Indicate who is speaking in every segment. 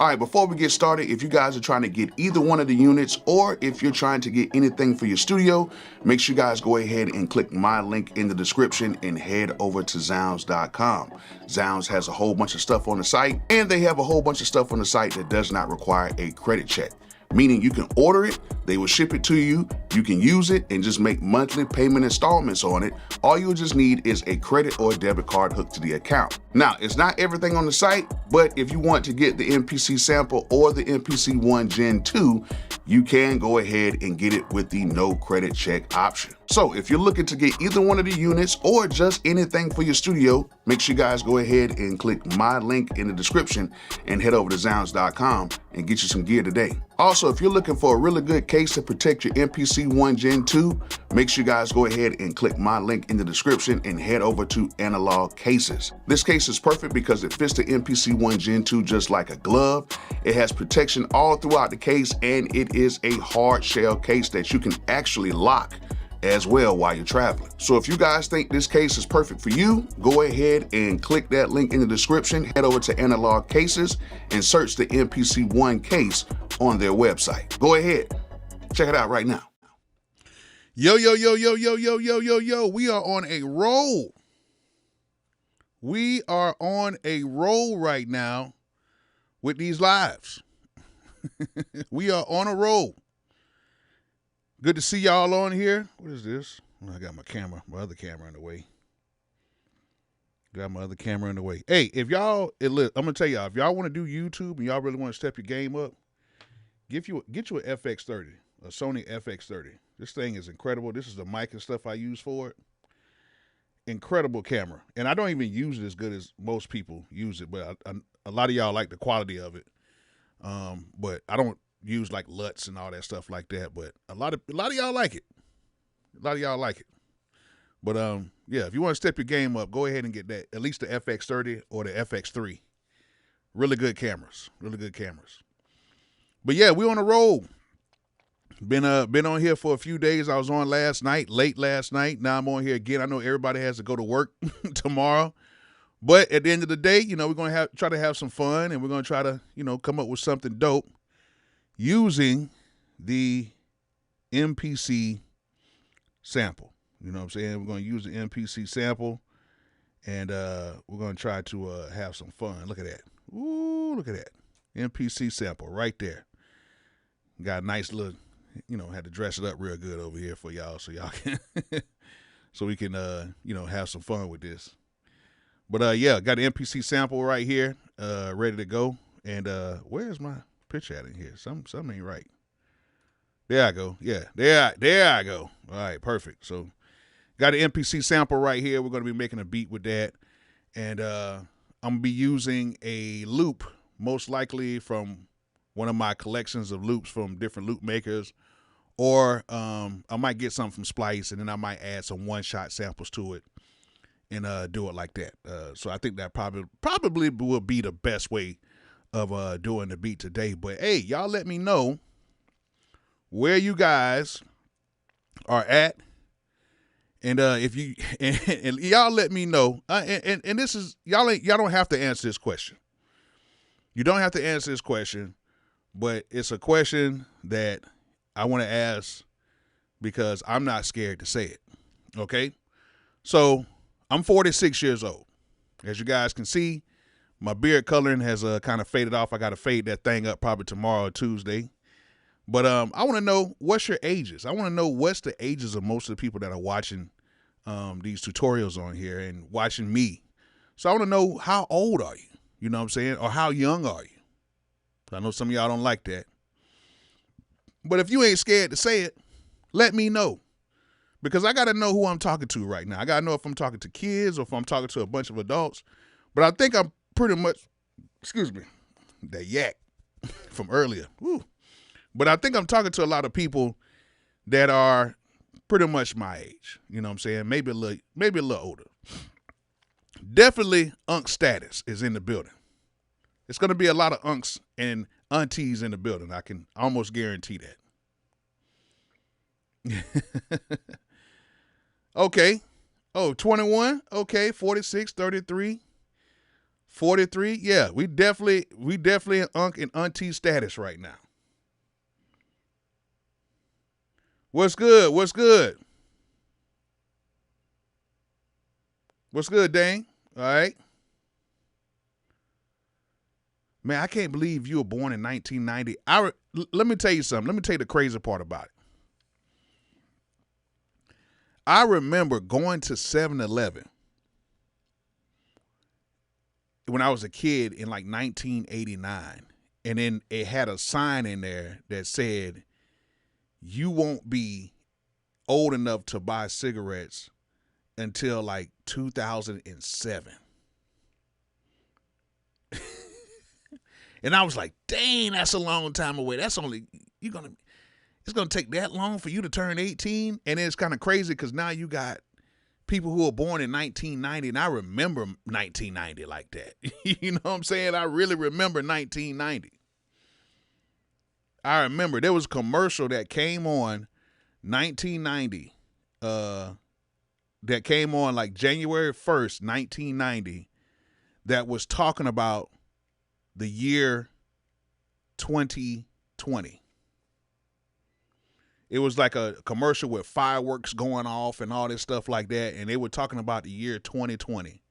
Speaker 1: right, before we get started, if you guys are trying to get either one of the units, or if you're trying to get anything for your studio, make sure you guys go ahead and click my link in the description and head over to zounds.com. Zounds has a whole bunch of stuff on the site, and they have a whole bunch of stuff on the site that does not require a credit check. Meaning you can order it, they will ship it to you, you can use it and just make monthly payment installments on it. All you'll just need is a credit or debit card hooked to the account. Now, it's not everything on the site, but if you want to get the MPC sample or the MPC 1 Gen 2, you can go ahead and get it with the no credit check option. So if you're looking to get either one of the units or just anything for your studio, make sure you guys go ahead and click my link in the description and head over to zounds.com and get you some gear today. Also, if you're looking for a really good case to protect your MPC 1 Gen 2, make sure you guys go ahead and click my link in the description and head over to Analog Cases. This case is perfect because it fits the MPC 1 Gen 2 just like a glove. It has protection all throughout the case, and it is a hard shell case that you can actually lock as well while you're traveling. So if you guys think this case is perfect for you, go ahead and click that link in the description, head over to Analog Cases and search the MPC 1 case on their website. Go ahead, check it out right now.
Speaker 2: Yo, we are on a roll. We are on a roll right now with these lives. We are on a roll. Good to see y'all on here. What is this? Well, I got my other camera in the way. Hey, if y'all, I'm gonna tell y'all, if y'all want to do YouTube and y'all really want to step your game up, get you an FX30, a Sony FX30. This thing is incredible. This is the mic and stuff I use for it. Incredible camera, and I don't even use it as good as most people use it, but a lot of y'all like the quality of it. But I don't use like LUTs and all that stuff like that, but a lot of y'all like it. But yeah, if you want to step your game up, go ahead and get that, at least the FX30 or the FX3. Really good cameras. But yeah, we on a roll. Been on here for a few days. I was on late last night. Now I'm on here again. I know everybody has to go to work tomorrow, but at the end of the day, we're gonna try to have some fun, and we're gonna try to come up with something dope using the MPC sample. You know what I'm saying? We're going to use the MPC sample, and we're going to try to have some fun. Look at that. Ooh, look at that. MPC sample right there. Got a nice little, had to dress it up real good over here for y'all so y'all can, so we can, have some fun with this. But, yeah, got the MPC sample right here, ready to go. And where's my picture at in here? Something ain't right. There I go. Yeah, there I go. All right, perfect. So got an MPC sample right here. We're going to be making a beat with that. And I'm going to be using a loop, most likely from one of my collections of loops from different loop makers. Or I might get something from Splice, and then I might add some one-shot samples to it and do it like that. So I think that probably will be the best way of doing the beat today. But hey, y'all let me know where you guys are at, and if you and y'all let me know, and this is y'all don't have to answer this question. You don't have to answer this question, but it's a question that I want to ask because I'm not scared to say it. Okay, so I'm 46 years old. As you guys can see, my beard coloring has kind of faded off. I got to fade that thing up probably tomorrow or Tuesday. But I want to know what's your ages. I want to know what's the ages of most of the people that are watching these tutorials on here and watching me. So I want to know, how old are you? You know what I'm saying? Or how young are you? I know some of y'all don't like that. But if you ain't scared to say it, let me know. Because I got to know who I'm talking to right now. I got to know if I'm talking to kids or if I'm talking to a bunch of adults. But I think I'm pretty much, excuse me, that yak from earlier. Woo. But I think I'm talking to a lot of people that are pretty much my age. You know what I'm saying? Maybe a little older. Definitely unk status is in the building. It's going to be a lot of unks and aunties in the building. I can almost guarantee that. Okay. Oh, 21. Okay. 46, 33. 43. Yeah, we definitely in unk and auntie status right now. What's good? What's good? What's good, Dane? All right. Man, I can't believe you were born in 1990. Let me tell you something. Let me tell you the crazy part about it. I remember going to 7-Eleven when I was a kid in like 1989. And then it had a sign in there that said, you won't be old enough to buy cigarettes until like 2007. And I was like, dang, that's a long time away. It's gonna take that long for you to turn 18. And it's kind of crazy because now you got people who were born in 1990, and I remember 1990 like that. You know what I'm saying? I really remember 1990. I remember there was a commercial that came on 1990, that came on like January 1st, 1990, that was talking about the year 2020. It was like a commercial with fireworks going off and all this stuff like that, and they were talking about the year 2020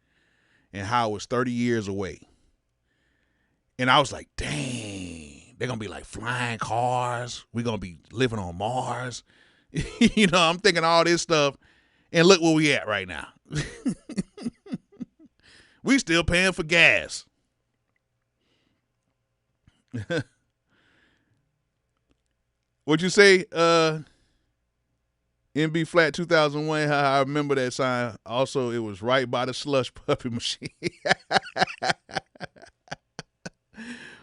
Speaker 2: and how it was 30 years away. And I was like, dang, they're going to be like flying cars. We're going to be living on Mars. You know, I'm thinking all this stuff, and look where we at right now. We still paying for gas. What'd you say? MB Flat 2001. I remember that sign. Also, it was right by the slush puppy machine.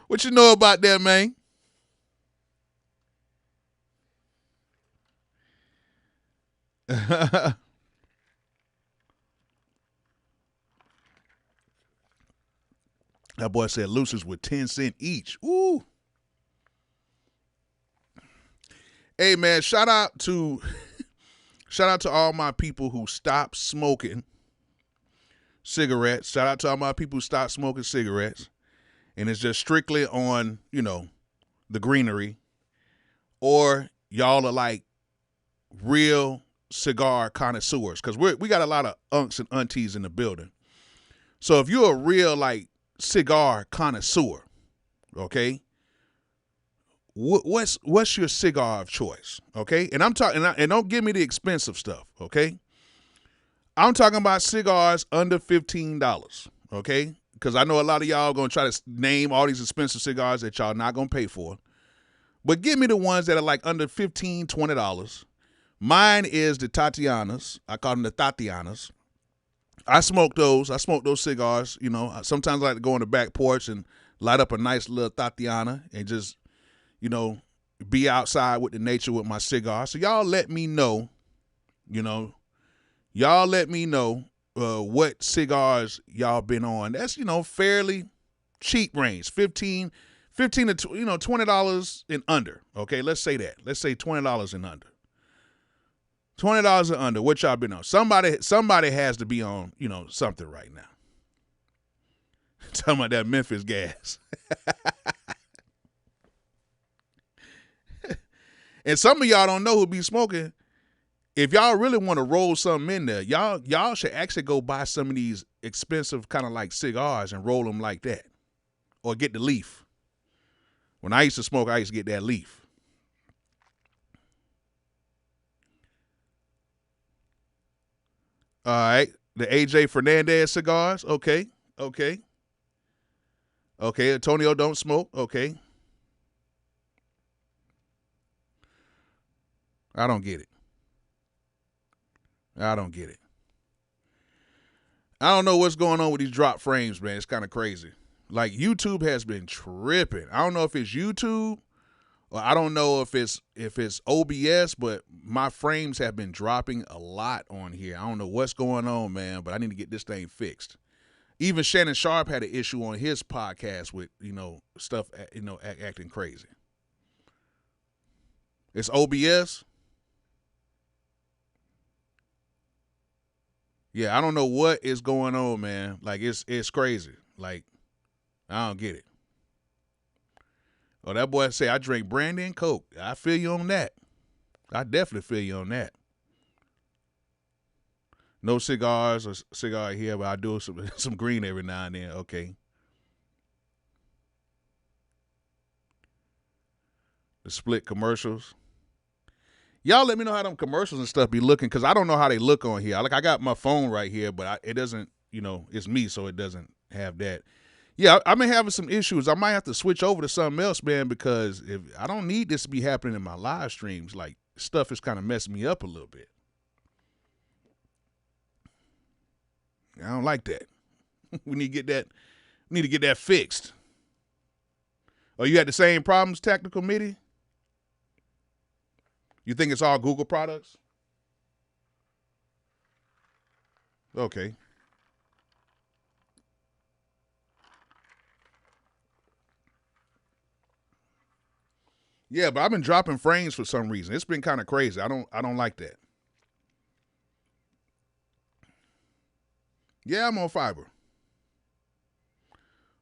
Speaker 2: What you know about that, man? That boy said Lucy's with 10 cents each. Ooh. Hey man, shout out to all my people who stopped smoking cigarettes. Shout out to all my people who stopped smoking cigarettes. And it's just strictly on, you know, the greenery. Or y'all are like real cigar connoisseurs. Because we got a lot of unks and aunties in the building. So if you're a real like cigar connoisseur, okay, what's your cigar of choice, okay? And I'm talking, and don't give me the expensive stuff, okay? I'm talking about cigars under $15, okay? Because I know a lot of y'all gonna try to name all these expensive cigars that y'all not gonna pay for, but give me the ones that are like under $15, $20. Mine is the Tatianas. I call them the Tatianas. I smoke those cigars. You know, sometimes I like to go on the back porch and light up a nice little Tatiana and just, you know, be outside with the nature with my cigar. So y'all let me know, what cigars y'all been on. That's, you know, fairly cheap range, 15 to $20 and under. Okay, let's say that. Let's say $20 and under. $20 and under. What y'all been on? Somebody has to be on, you know, something right now. Talking about that Memphis gas. And some of y'all don't know who be smoking. If y'all really want to roll something in there, y'all should actually go buy some of these expensive kind of like cigars and roll them like that. Or get the leaf. When I used to smoke, I used to get that leaf. All right. The AJ Fernandez cigars. Okay. Antonio don't smoke. Okay. I don't get it. I don't know what's going on with these drop frames, man. It's kind of crazy. Like, YouTube has been tripping. I don't know if it's YouTube or I don't know if it's OBS, but my frames have been dropping a lot on here. I don't know what's going on, man, but I need to get this thing fixed. Even Shannon Sharp had an issue on his podcast with, you know, stuff, you know, acting crazy. It's OBS. Yeah, I don't know what is going on, man. Like, it's crazy. Like, I don't get it. Oh, that boy say I drink brandy and Coke. I feel you on that. I definitely feel you on that. No cigars or cigar here, but I do some green every now and then. Okay. The split commercials. Y'all let me know how them commercials and stuff be looking, because I don't know how they look on here. Like, I got my phone right here, but it doesn't, it's me, so it doesn't have that. Yeah, I've been having some issues. I might have to switch over to something else, man, because if I don't need this to be happening in my live streams. Like, stuff is kind of messing me up a little bit. I don't like that. We need to get that fixed. Oh, you had the same problems, Tactical MIDI? You think it's all Google products? Okay. Yeah, but I've been dropping frames for some reason. It's been kind of crazy. I don't like that. Yeah, I'm on fiber.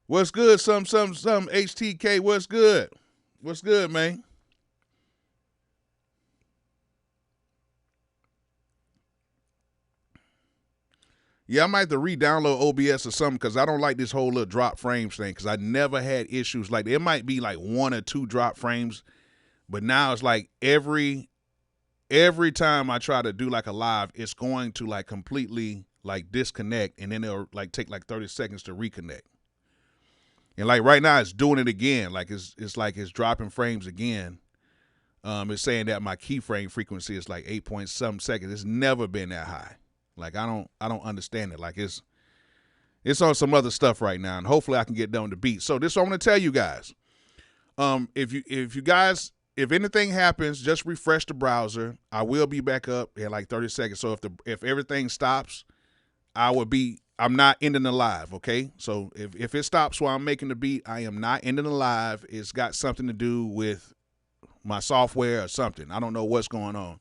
Speaker 2: What's good? Some HTK. What's good? What's good, man? Yeah, I might have to re-download OBS or something, because I don't like this whole little drop frames thing, because I never had issues like that. It might be like 1 or 2 drop frames, but now it's like every time I try to do like a live, it's going to like completely like disconnect, and then it'll like take like 30 seconds to reconnect. And like right now it's doing it again. Like it's like it's dropping frames again. It's saying that my keyframe frequency is like 8 point some seconds. It's never been that high. Like I don't understand it. Like it's on some other stuff right now, and hopefully I can get done with the beat. So this is what I'm gonna tell you guys. If anything happens, just refresh the browser. I will be back up in like 30 seconds. So if everything stops, I'm not ending the live, okay? So if it stops while I'm making the beat, I am not ending the live. It's got something to do with my software or something. I don't know what's going on.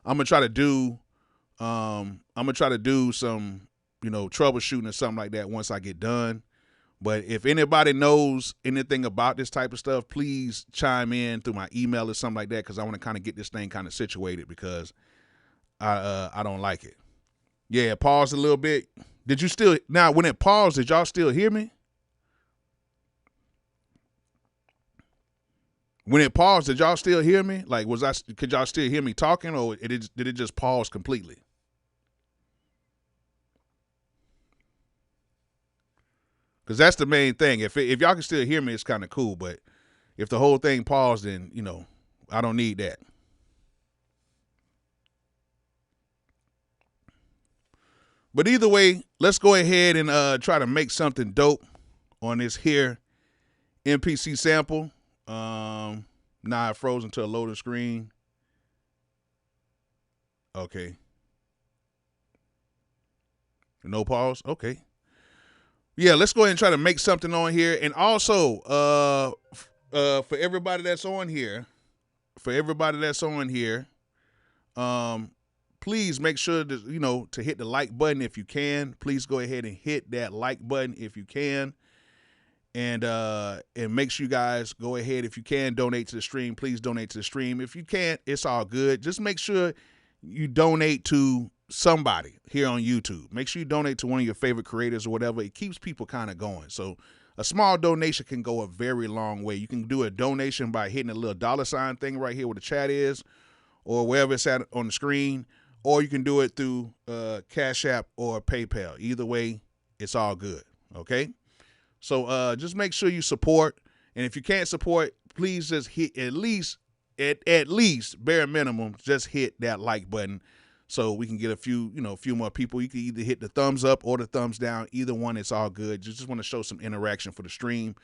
Speaker 2: I'm gonna try to do some, troubleshooting or something like that once I get done. But if anybody knows anything about this type of stuff, please chime in through my email or something like that, because I want to kind of get this thing kind of situated, because I don't like it. Yeah, it paused a little bit. Now when it paused, did y'all still hear me? When it paused, did y'all still hear me? Like, could y'all still hear me talking, or did it just pause completely? Because that's the main thing. If y'all can still hear me, it's kind of cool. But if the whole thing paused, then, I don't need that. But either way, let's go ahead and try to make something dope on this here MPC sample. Now it froze into a loading screen. Okay. No pause? Okay. Yeah, let's go ahead and try to make something on here. And also, for everybody that's on here, please make sure to, to hit the like button if you can. Please go ahead and hit that like button if you can. And make sure you guys go ahead, if you can, donate to the stream. Please donate to the stream. If you can't, it's all good. Just make sure you donate to somebody here on YouTube. Make sure you donate to one of your favorite creators or whatever. It keeps people kind of going. So a small donation can go a very long way. You can do a donation by hitting a little $ thing right here where the chat is, or wherever it's at on the screen, or you can do it through Cash App or PayPal. Either way, it's all good. Okay? So just make sure you support. And if you can't support, please just hit at least bare minimum, just hit that like button so we can get a few more people. You can either hit the thumbs up or the thumbs down. Either one, it's all good. Just want to show some interaction for the stream.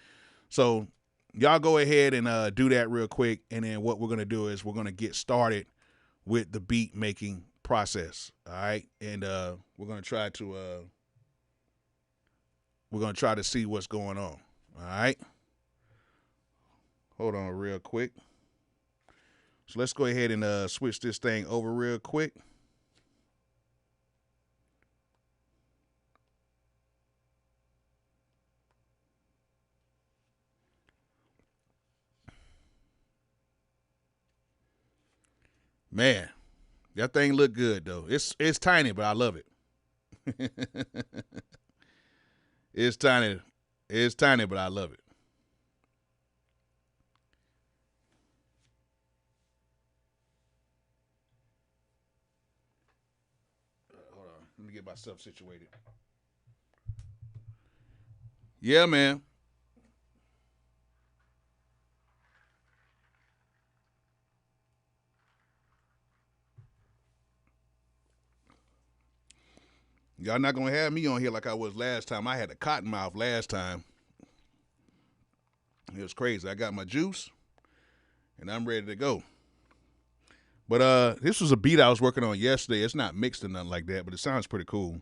Speaker 2: So y'all go ahead and do that real quick. And then what we're going to do is we're going to get started with the beat making process. All right. And we're going to try to see what's going on. All right. Hold on real quick. So let's go ahead and switch this thing over real quick. Man, that thing look good though. It's tiny, but I love it. It's tiny. It's tiny, but I love it. Hold on. Let me get myself situated. Yeah, man. Y'all not gonna have me on here like I was last time. I had a cotton mouth last time. It was crazy. I got my juice and I'm ready to go. But this was a beat I was working on yesterday. It's not mixed or nothing like that, but it sounds pretty cool.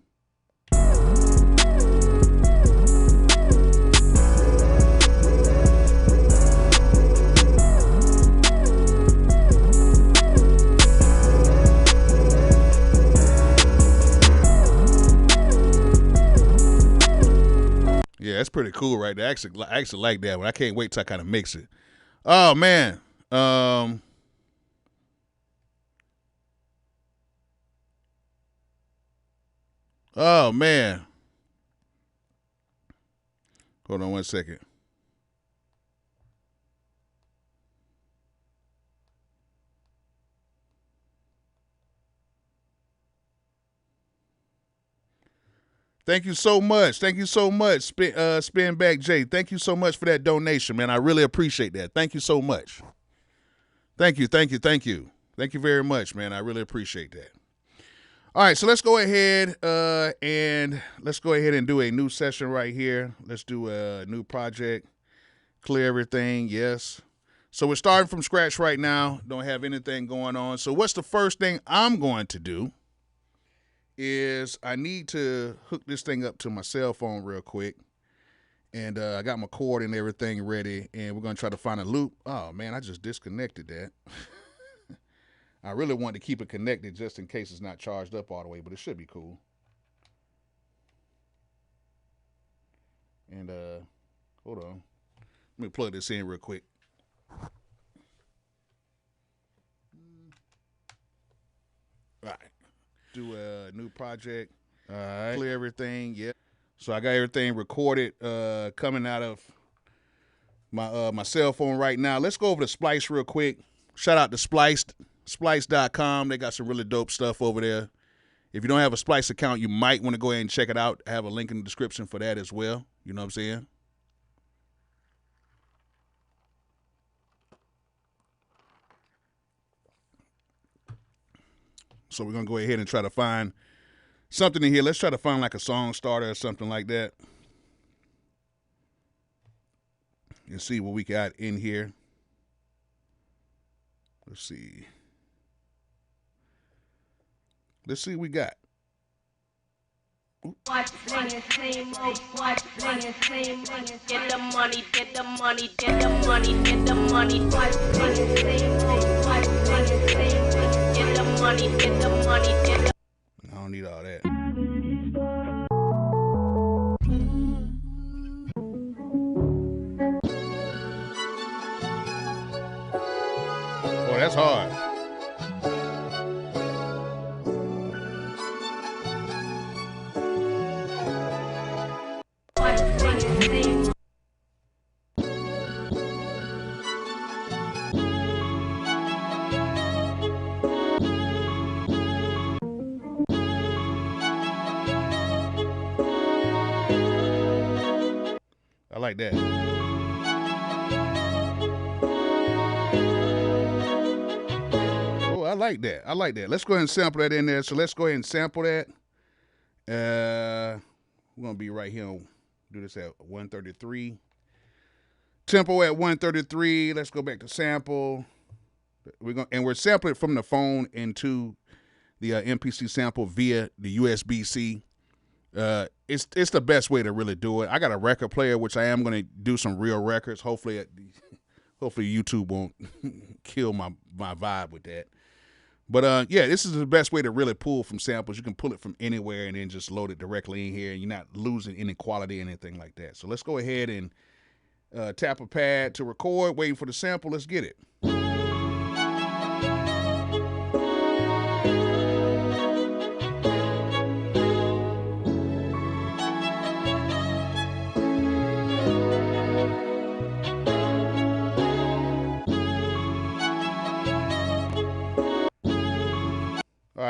Speaker 2: Yeah, that's pretty cool right there. I actually like that one. I can't wait till I kind of mix it. Oh man. Oh man. Hold on 1 second. Thank you so much. Thank you so much, Spin Back Jay. Thank you so much for that donation, man. I really appreciate that. Thank you so much. Thank you. Thank you very much, man. I really appreciate that. All right, so let's go ahead and do a new session right here. Let's do a new project. Clear everything, yes. So we're starting from scratch right now. Don't have anything going on. So what's the first thing I'm going to do is I need to hook this thing up to my cell phone real quick. And I got my cord and everything ready, and we're going to try to find a loop. Oh, man, I just disconnected that. I really wanted to keep it connected just in case it's not charged up all the way, but it should be cool. And hold on. Let me plug this in real quick. All right. Do a new project. All right. Clear everything. Yeah. So I got everything recorded coming out of my cell phone right now. Let's go over to Splice real quick. Shout out to Splice.com. They got some really dope stuff over there. If you don't have a Splice account, you might want to go ahead and check it out. I have a link in the description for that as well. You know what I'm saying? So we're going to go ahead and try to find something in here. Let's try to find like a song starter or something like that. And see what we got in here. Let's see. Let's see what we got.
Speaker 3: Watch blingin', same old, watch blingin', same old. Get the money, get the money, get the money, get the money. Watch blingin', same old, watch blingin', same old. Get the money, get the money, get the.
Speaker 2: I don't need all that. Oh, that's hard.
Speaker 3: Watch blingin', same old.
Speaker 2: I like that. Oh, I like that. I like that. Let's go ahead and sample that in there. So let's go ahead and sample that. We're gonna be right here. Do this at 133. Tempo at 133. Let's go back to sample. We're sampling it from the phone into the MPC sample via the USB-C. It's the best way to really do it. I got a record player, which I am going to do some real records. Hopefully YouTube won't kill my vibe with that. But yeah, this is the best way to really pull from samples. You can pull it from anywhere and then just load it directly in here, and you're not losing any quality or anything like that. So let's go ahead and tap a pad to record, waiting for the sample. Let's get it.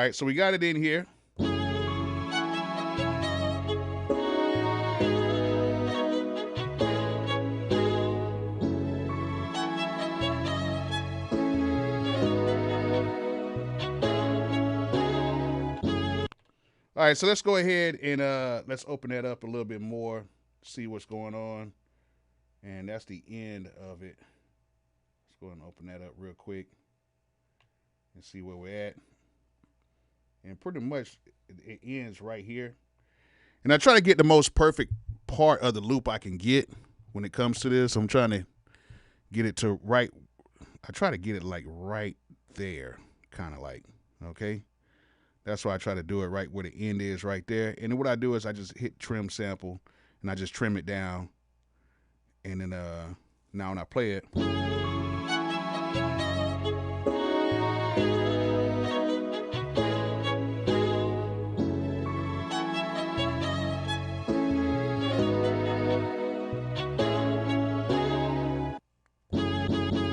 Speaker 2: right, so we got it in here. All right, so let's go ahead and let's open that up a little bit more, see what's going on. And that's the end of it. Let's go ahead and open that up real quick and see where we're at. And pretty much it ends right here. And I try to get the most perfect part of the loop I can get when it comes to this. I'm trying to get it to right. I try to get it like right there, kind of like, okay? That's why I try to do it right where the end is right there. And then what I do is I just hit trim sample and I just trim it down. And then now when I play it,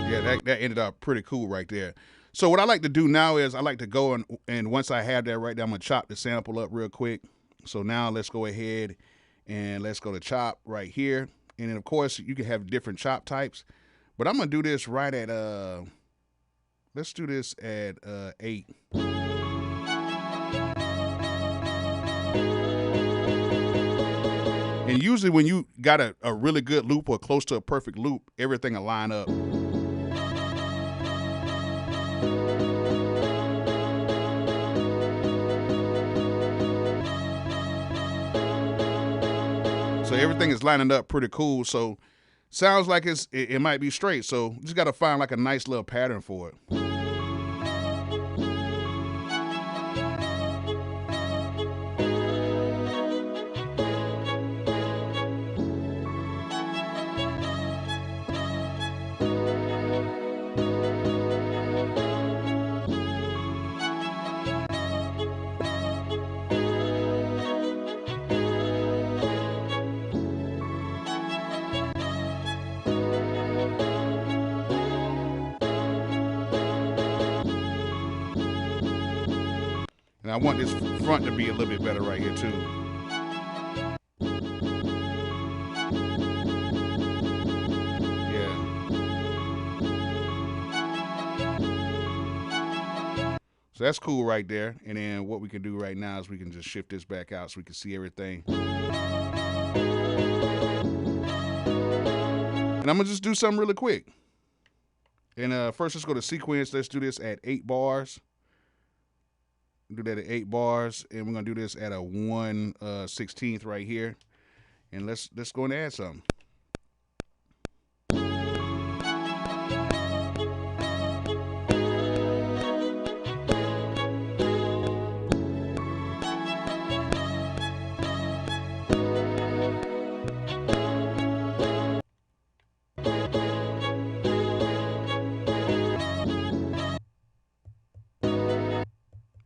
Speaker 2: yeah, that ended up pretty cool right there. So what I like to do now is I like to go and once I have that right there, I'm gonna chop the sample up real quick. So now let's go ahead and let's go to chop right here. And then of course you can have different chop types, but I'm gonna do this right at let's do this at 8. And usually when you got a really good loop or close to a perfect loop, everything will line up. So everything is lining up pretty cool. So sounds like it might be straight. So just got to find like a nice little pattern for it. And I want this front to be a little bit better right here too. Yeah. So that's cool right there. And then what we can do right now is we can just shift this back out so we can see everything. And I'm gonna just do something really quick. And first let's go to sequence. Let's do this at 8 bars. Do that at 8 bars, and we're gonna do this at a 1/16 right here, and let's go and add something.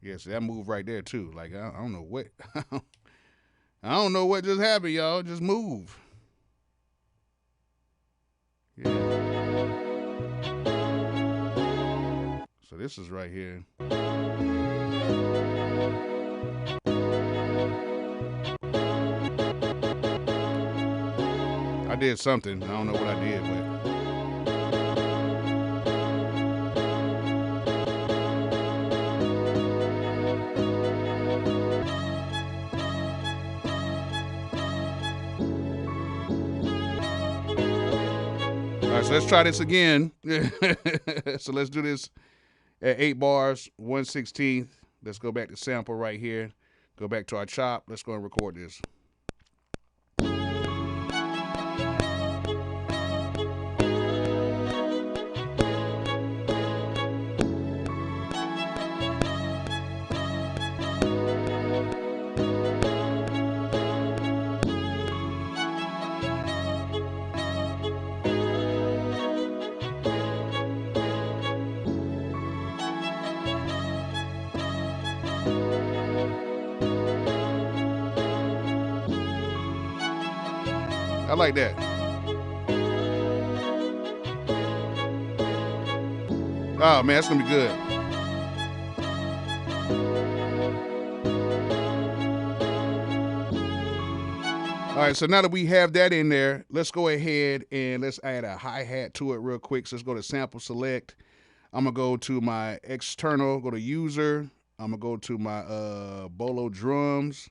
Speaker 2: Yeah, so that move right there too. Like I don't know what I don't know what just happened, y'all. Just move. Yeah. So this is right here. I did something. I don't know what I did, but. All right, so let's try this again. So let's do this at 8 bars, 1/16. Let's go back to sample right here. Go back to our chop. Let's go and record this. I like that. Oh man, that's gonna be good. right, so now that we have that in there, let's go ahead and let's add a hi-hat to it real quick. So let's go to sample select. I'm going to go to my external, go to user. I'm going to go to my Bolo drums.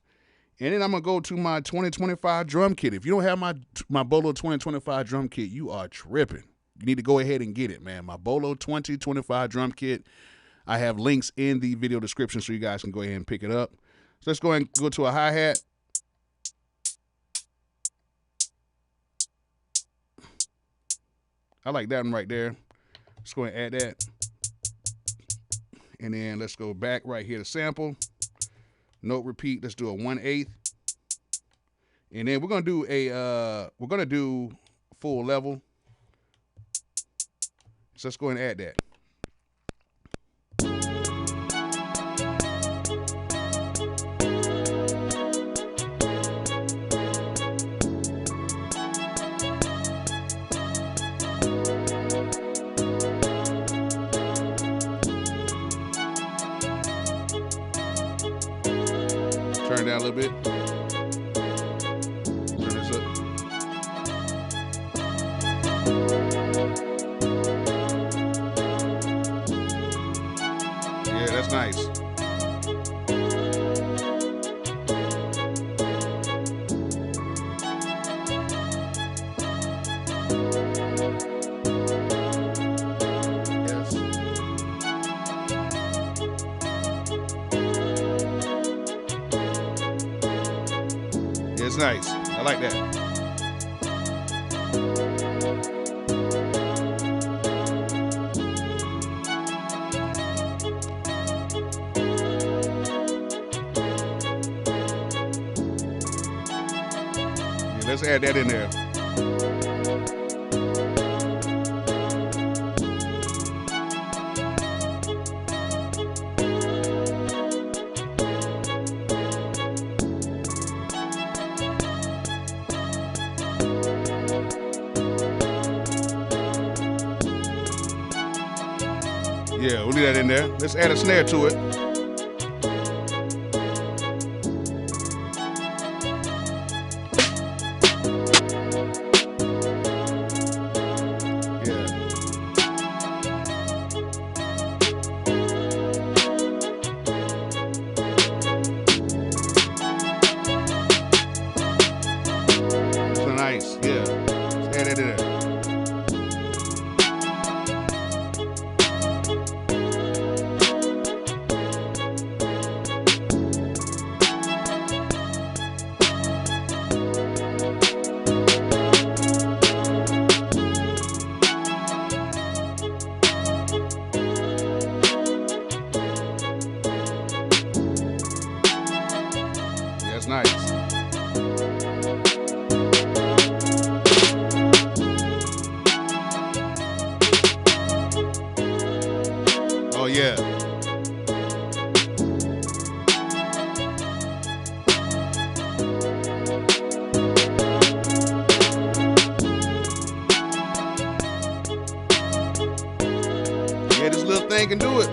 Speaker 2: And then I'm going to go to my 2025 drum kit. If you don't have my Bolo 2025 drum kit, you are tripping. You need to go ahead and get it, man. My Bolo 2025 drum kit. I have links in the video description so you guys can go ahead and pick it up. So let's go ahead and go to a hi-hat. I like that one right there. Let's go ahead and add that. And then let's go back right here to sample. Note repeat. Let's do a 1/8. And then we're gonna do full level. So let's go ahead and add that. Turn down a little bit. Turn this up. Yeah, that's nice. Yes. It's nice. I like that. Yeah, let's add that in there. Yeah, we'll leave that in there. Let's add a snare to it. Yeah. So nice. Yeah. Let's add that in there. That's nice. Oh yeah. Yeah, this little thing can do it.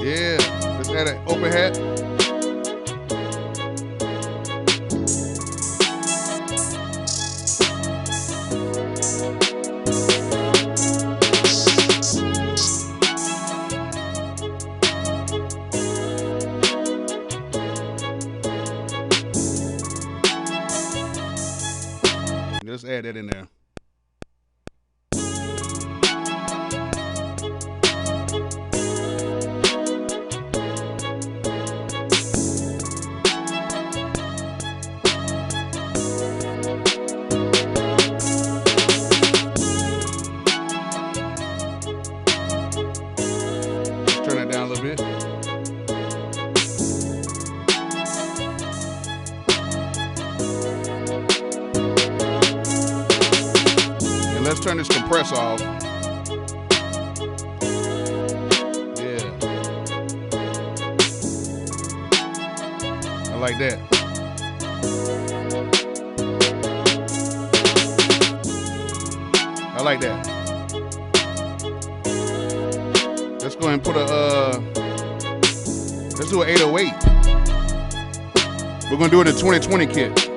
Speaker 2: Yeah, let's add an open hat. Let's add that in there. little bit. And let's turn this compressor off. Yeah. I like that. I like that. Let's go ahead and put let's do an 808. We're gonna do it in 2020 kit.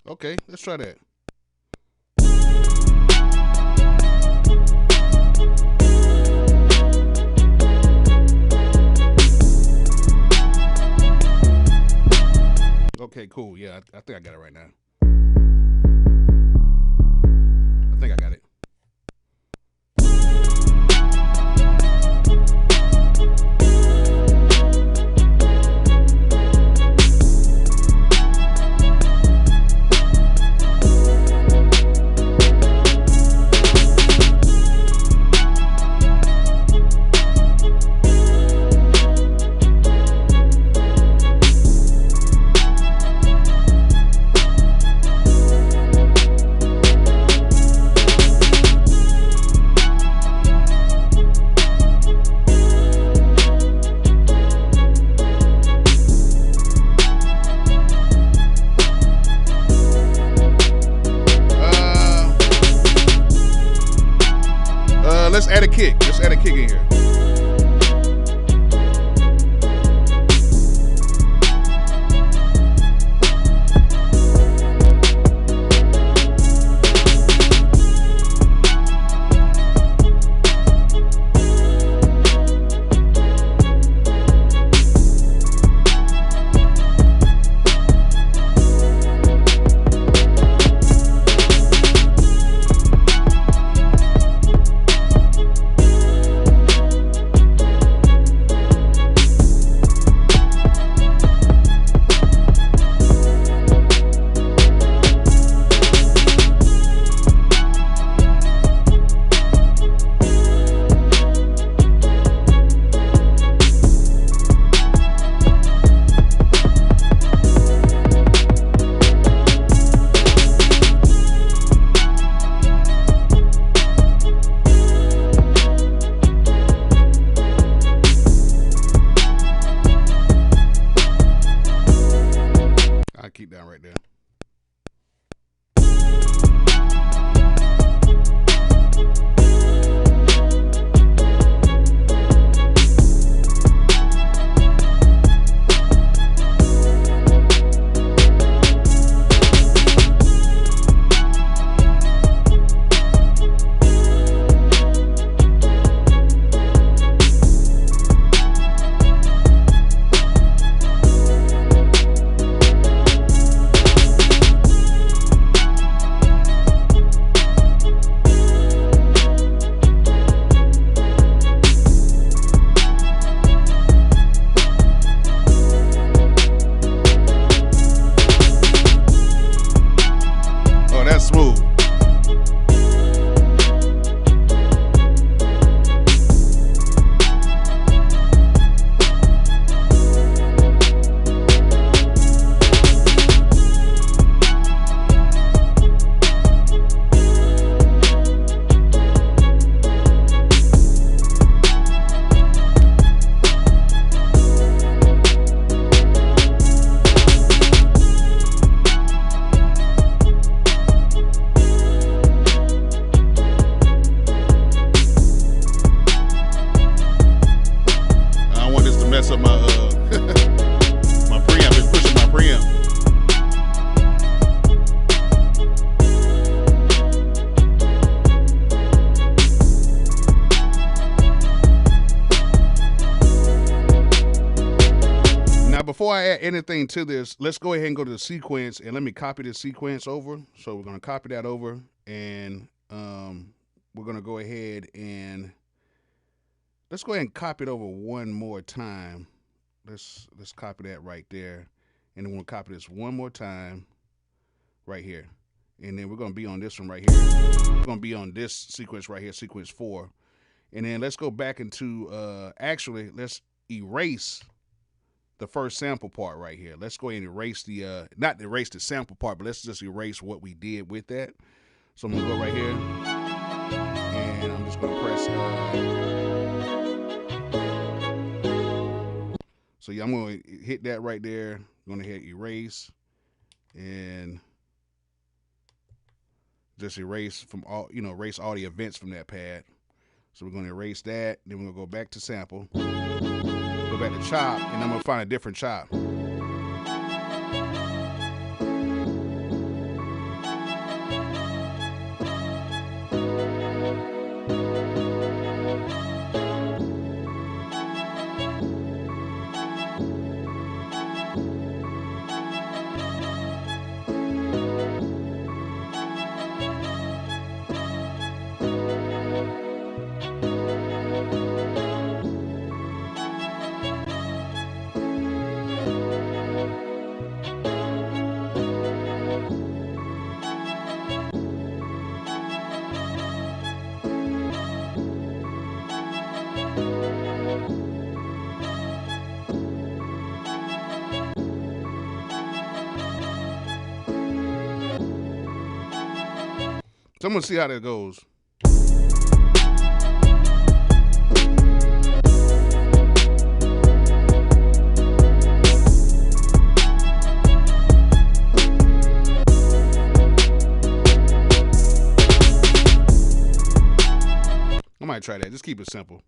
Speaker 2: Okay, let's try that. Okay, cool. Yeah, I think I got it right now. I think I got it. Let's add a kick. Let's add a kick in here. That's smooth. Mess up my my preamp. It's pushing my preamp. Now, before I add anything to this, let's go ahead and go to the sequence and let me copy this sequence over. So we're going to copy that over, and we're going to go ahead and let's go ahead and copy it over one more time. Let's copy that right there. And then we'll copy this one more time right here. And then we're going to be on this one right here. We're going to be on this sequence right here, sequence 4. And then let's go back into, actually, let's erase the first sample part right here. Let's go ahead and erase the, not erase the sample part, but let's just erase what we did with that. So I'm going to go right here. And I'm just going to press, so yeah, I'm going to hit that right there. I'm going to hit erase and just erase from all, erase all the events from that pad. So we're going to erase that. Then we're going to go back to sample, go back to chop, and I'm going to find a different chop. So I'm going to see how that goes. I might try that. Just keep it simple.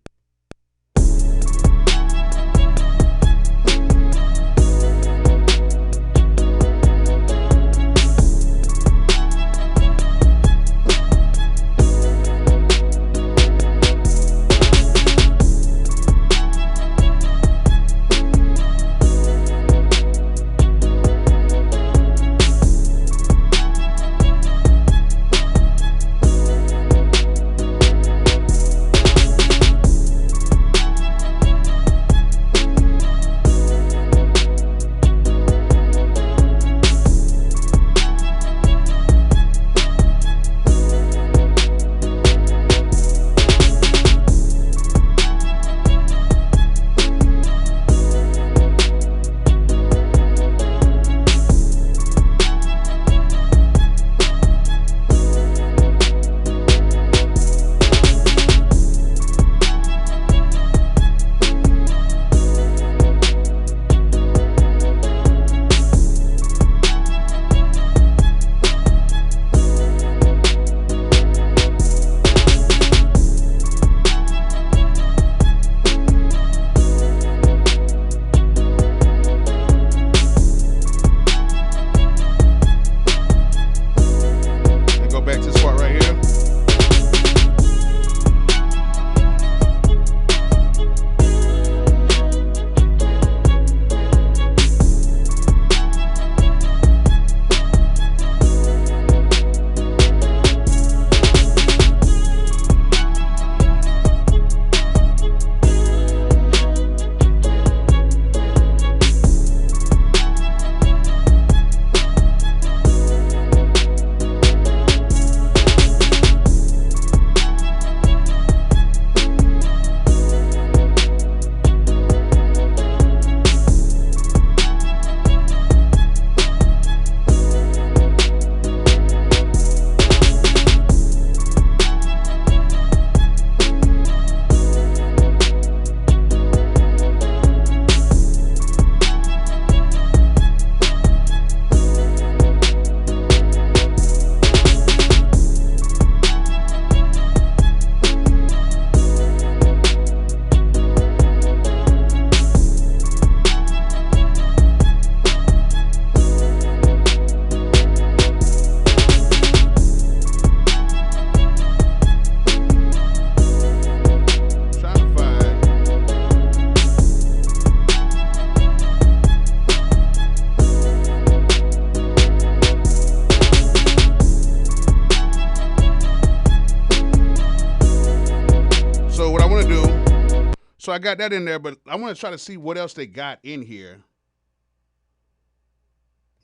Speaker 2: So I got that in there, but I want to try to see what else they got in here.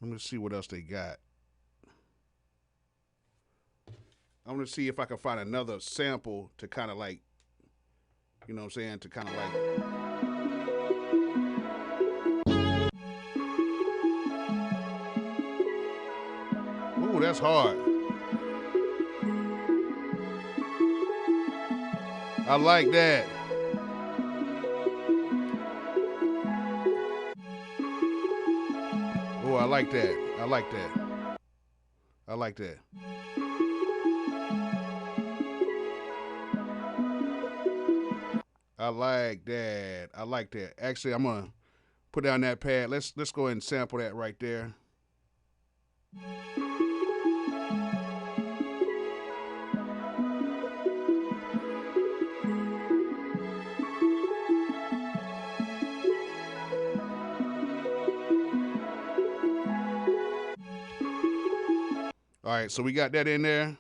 Speaker 2: Let me see what else they got. I want to see if I can find another sample to kind of like, you know what I'm saying, to kind of like. Ooh, that's hard. I like that. Oh, I like that. I like that. I like that. I like that. I like that. Actually, I'm gonna put down that pad. Let's go ahead and sample that right there. All right, so we got that in there.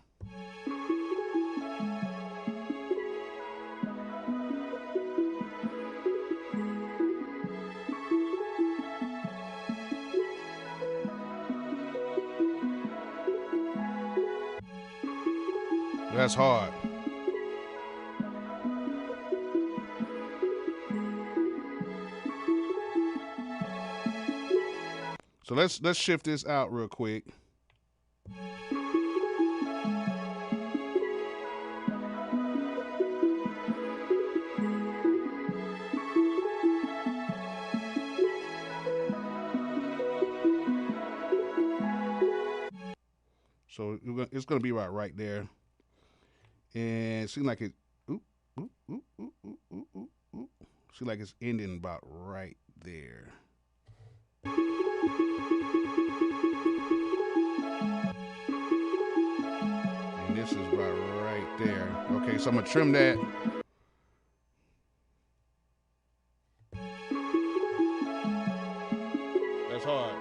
Speaker 2: That's hard. So let's shift this out real quick. So it's gonna be right there, and it seems like it. Seems like it's ending about right there. And this is about right there. Okay, so I'm gonna trim that. That's hard.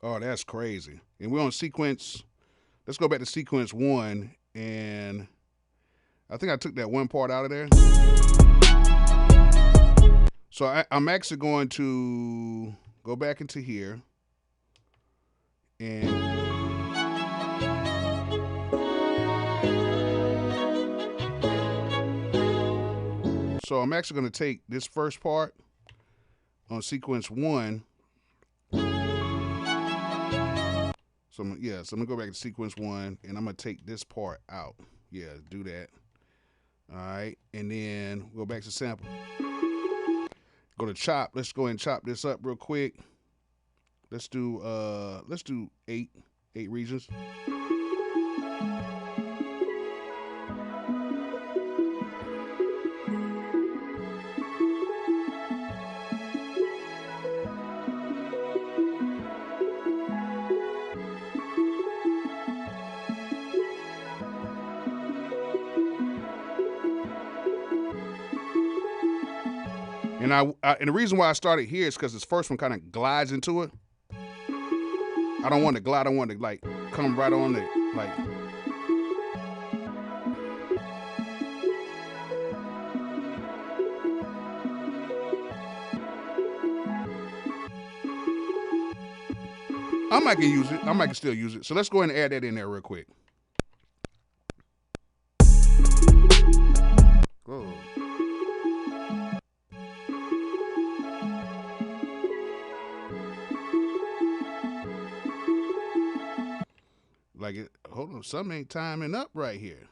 Speaker 2: Oh, that's crazy. And we're on sequence. Let's go back to sequence 1. And I think I took that one part out of there. So I'm actually going to go back into here. And so I'm actually going to take this first part on sequence 1. So I'm gonna go back to sequence 1, and I'm gonna take this part out. Yeah, do that. All right, and then go back to sample. Go to chop. Let's go ahead and chop this up real quick. Let's do 8 regions. And and the reason why I started here is because this first one kind of glides into it. I don't want to glide. I want to like come right on it, like. I might can use it. I might can still use it. So let's go ahead and add that in there real quick. Whoa. Like it, hold on, something ain't timing up right here.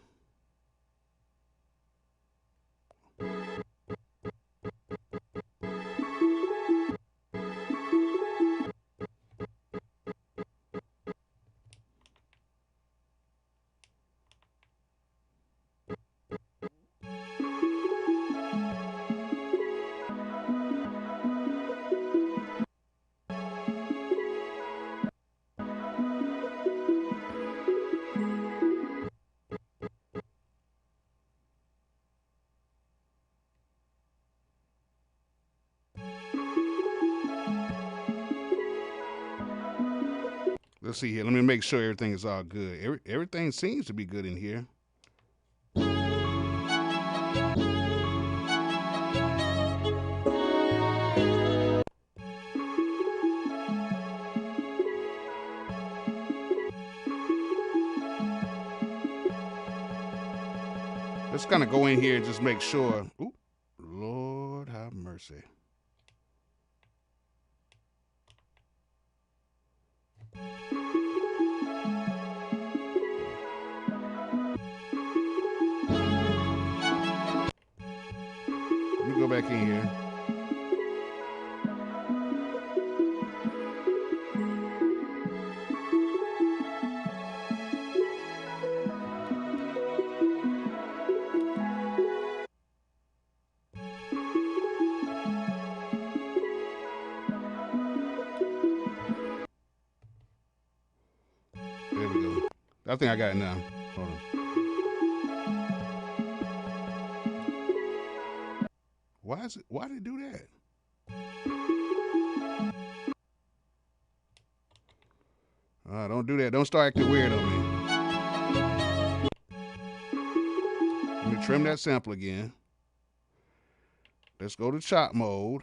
Speaker 2: Let's see here. Let me make sure everything is all good. Everything seems to be good in here. Let's kind of go in here and just make sure. Ooh, Lord have mercy. Let me go back in here. There we go. I think I got it now. Hold on. Why did it do that? Don't do that. Don't start acting weird on me. Let me trim that sample again. Let's go to chop mode.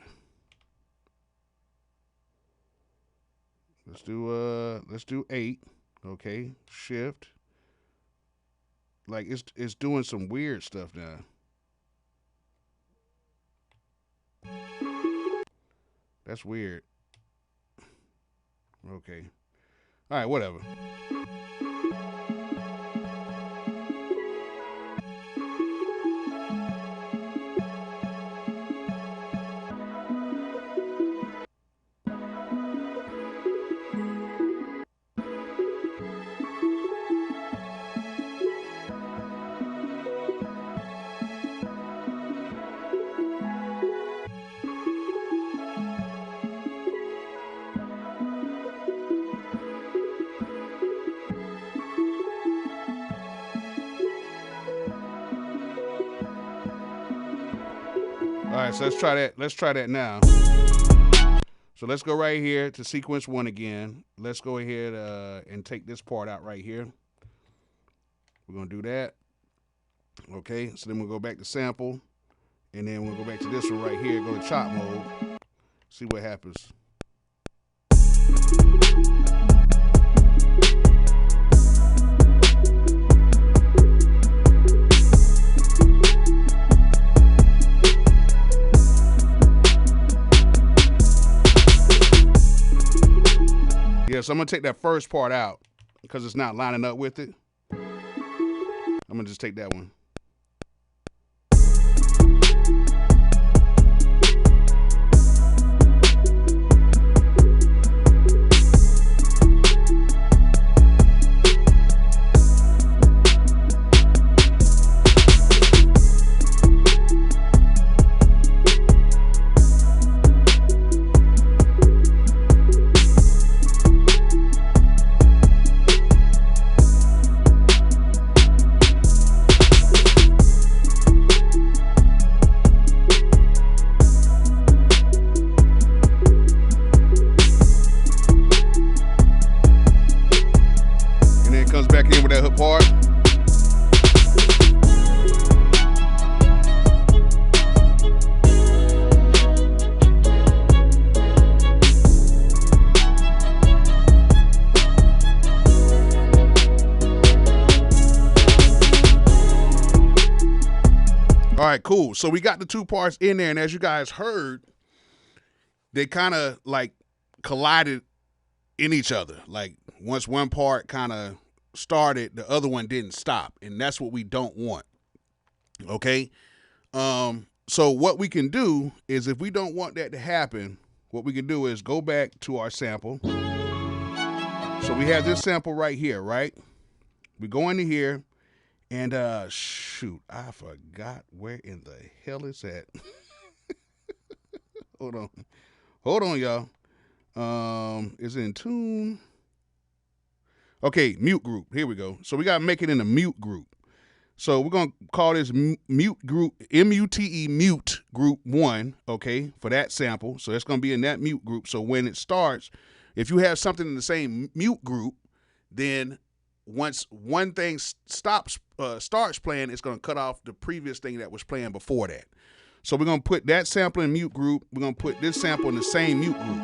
Speaker 2: Let's do 8. Okay, shift. Like it's doing some weird stuff now. That's weird. Okay. All right, whatever. All right, so let's try that. Let's try that now. So let's go right here to sequence 1 again. Let's go ahead and take this part out right here. We're going to do that. Okay, so then we'll go back to sample. And then we'll go back to this one right here. Go to chop mode. See what happens. Yeah, so I'm going to take that first part out because it's not lining up with it. I'm going to just take that one. Back in with that hook part. All right, cool. So we got the 2 parts in there, and as you guys heard, they kind of like collided in each other. Like once one part kind of started, the other one didn't stop, and that's what we don't want. Okay, so what we can do is, if we don't want that to happen, what we can do is go back to our sample. So we have this sample right here, right? We go into here, and shoot, I forgot where in the hell it's at. Hold on, y'all. Is it in tune? Okay, mute group. Here we go. So we got to make it in a mute group. So we're going to call this mute group, M-U-T-E, mute group 1, okay, for that sample. So it's going to be in that mute group. So when it starts, If you have something in the same mute group, then once one thing starts playing, it's going to cut off the previous thing that was playing before that. So we're going to put that sample in mute group. We're going to put this sample in the same mute group.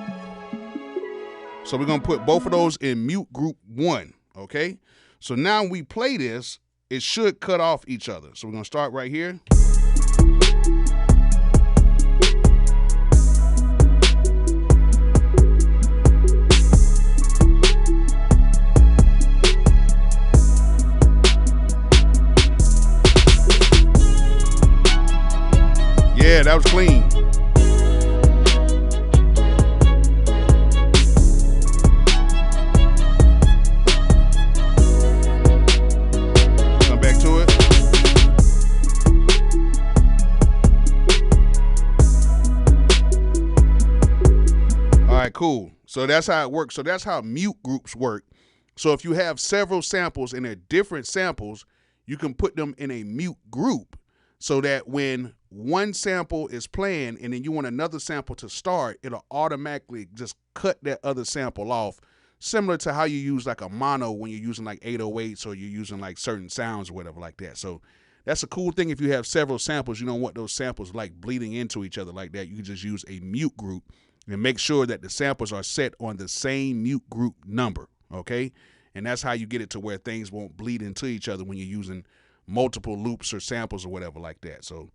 Speaker 2: So we're going to put both of those in mute group 1, okay? So now when we play this, it should cut off each other. So we're going to start right here. Yeah, that was clean. Come back to it. All right, cool. So that's how it works. So that's how mute groups work. So if you have several samples and they're different samples, you can put them in a mute group so that when one sample is playing and then you want another sample to start, it'll automatically just cut that other sample off, similar to how you use like a mono when you're using like 808s or you're using like certain sounds or whatever like that. So that's a cool thing. If you have several samples, you don't want those samples like bleeding into each other like that. You can just use a mute group and make sure that the samples are set on the same mute group number, okay? And that's how you get it to where things won't bleed into each other when you're using multiple loops or samples or whatever like that. So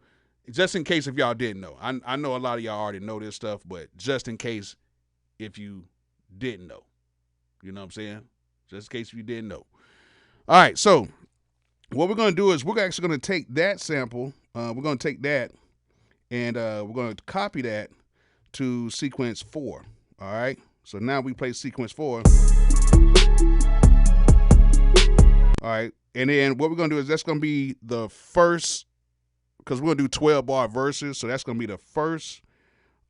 Speaker 2: just in case if y'all didn't know, I know a lot of y'all already know this stuff, but just in case if you didn't know, you know what I'm saying? Just in case if you didn't know. All right, so what we're going to do is we're actually going to take that sample, we're going to take that and we're going to copy that to sequence 4, all right? So now we play sequence 4. All right, and then what we're going to do is that's going to be the first, because we're going to do 12 bar verses, so that's going to be the first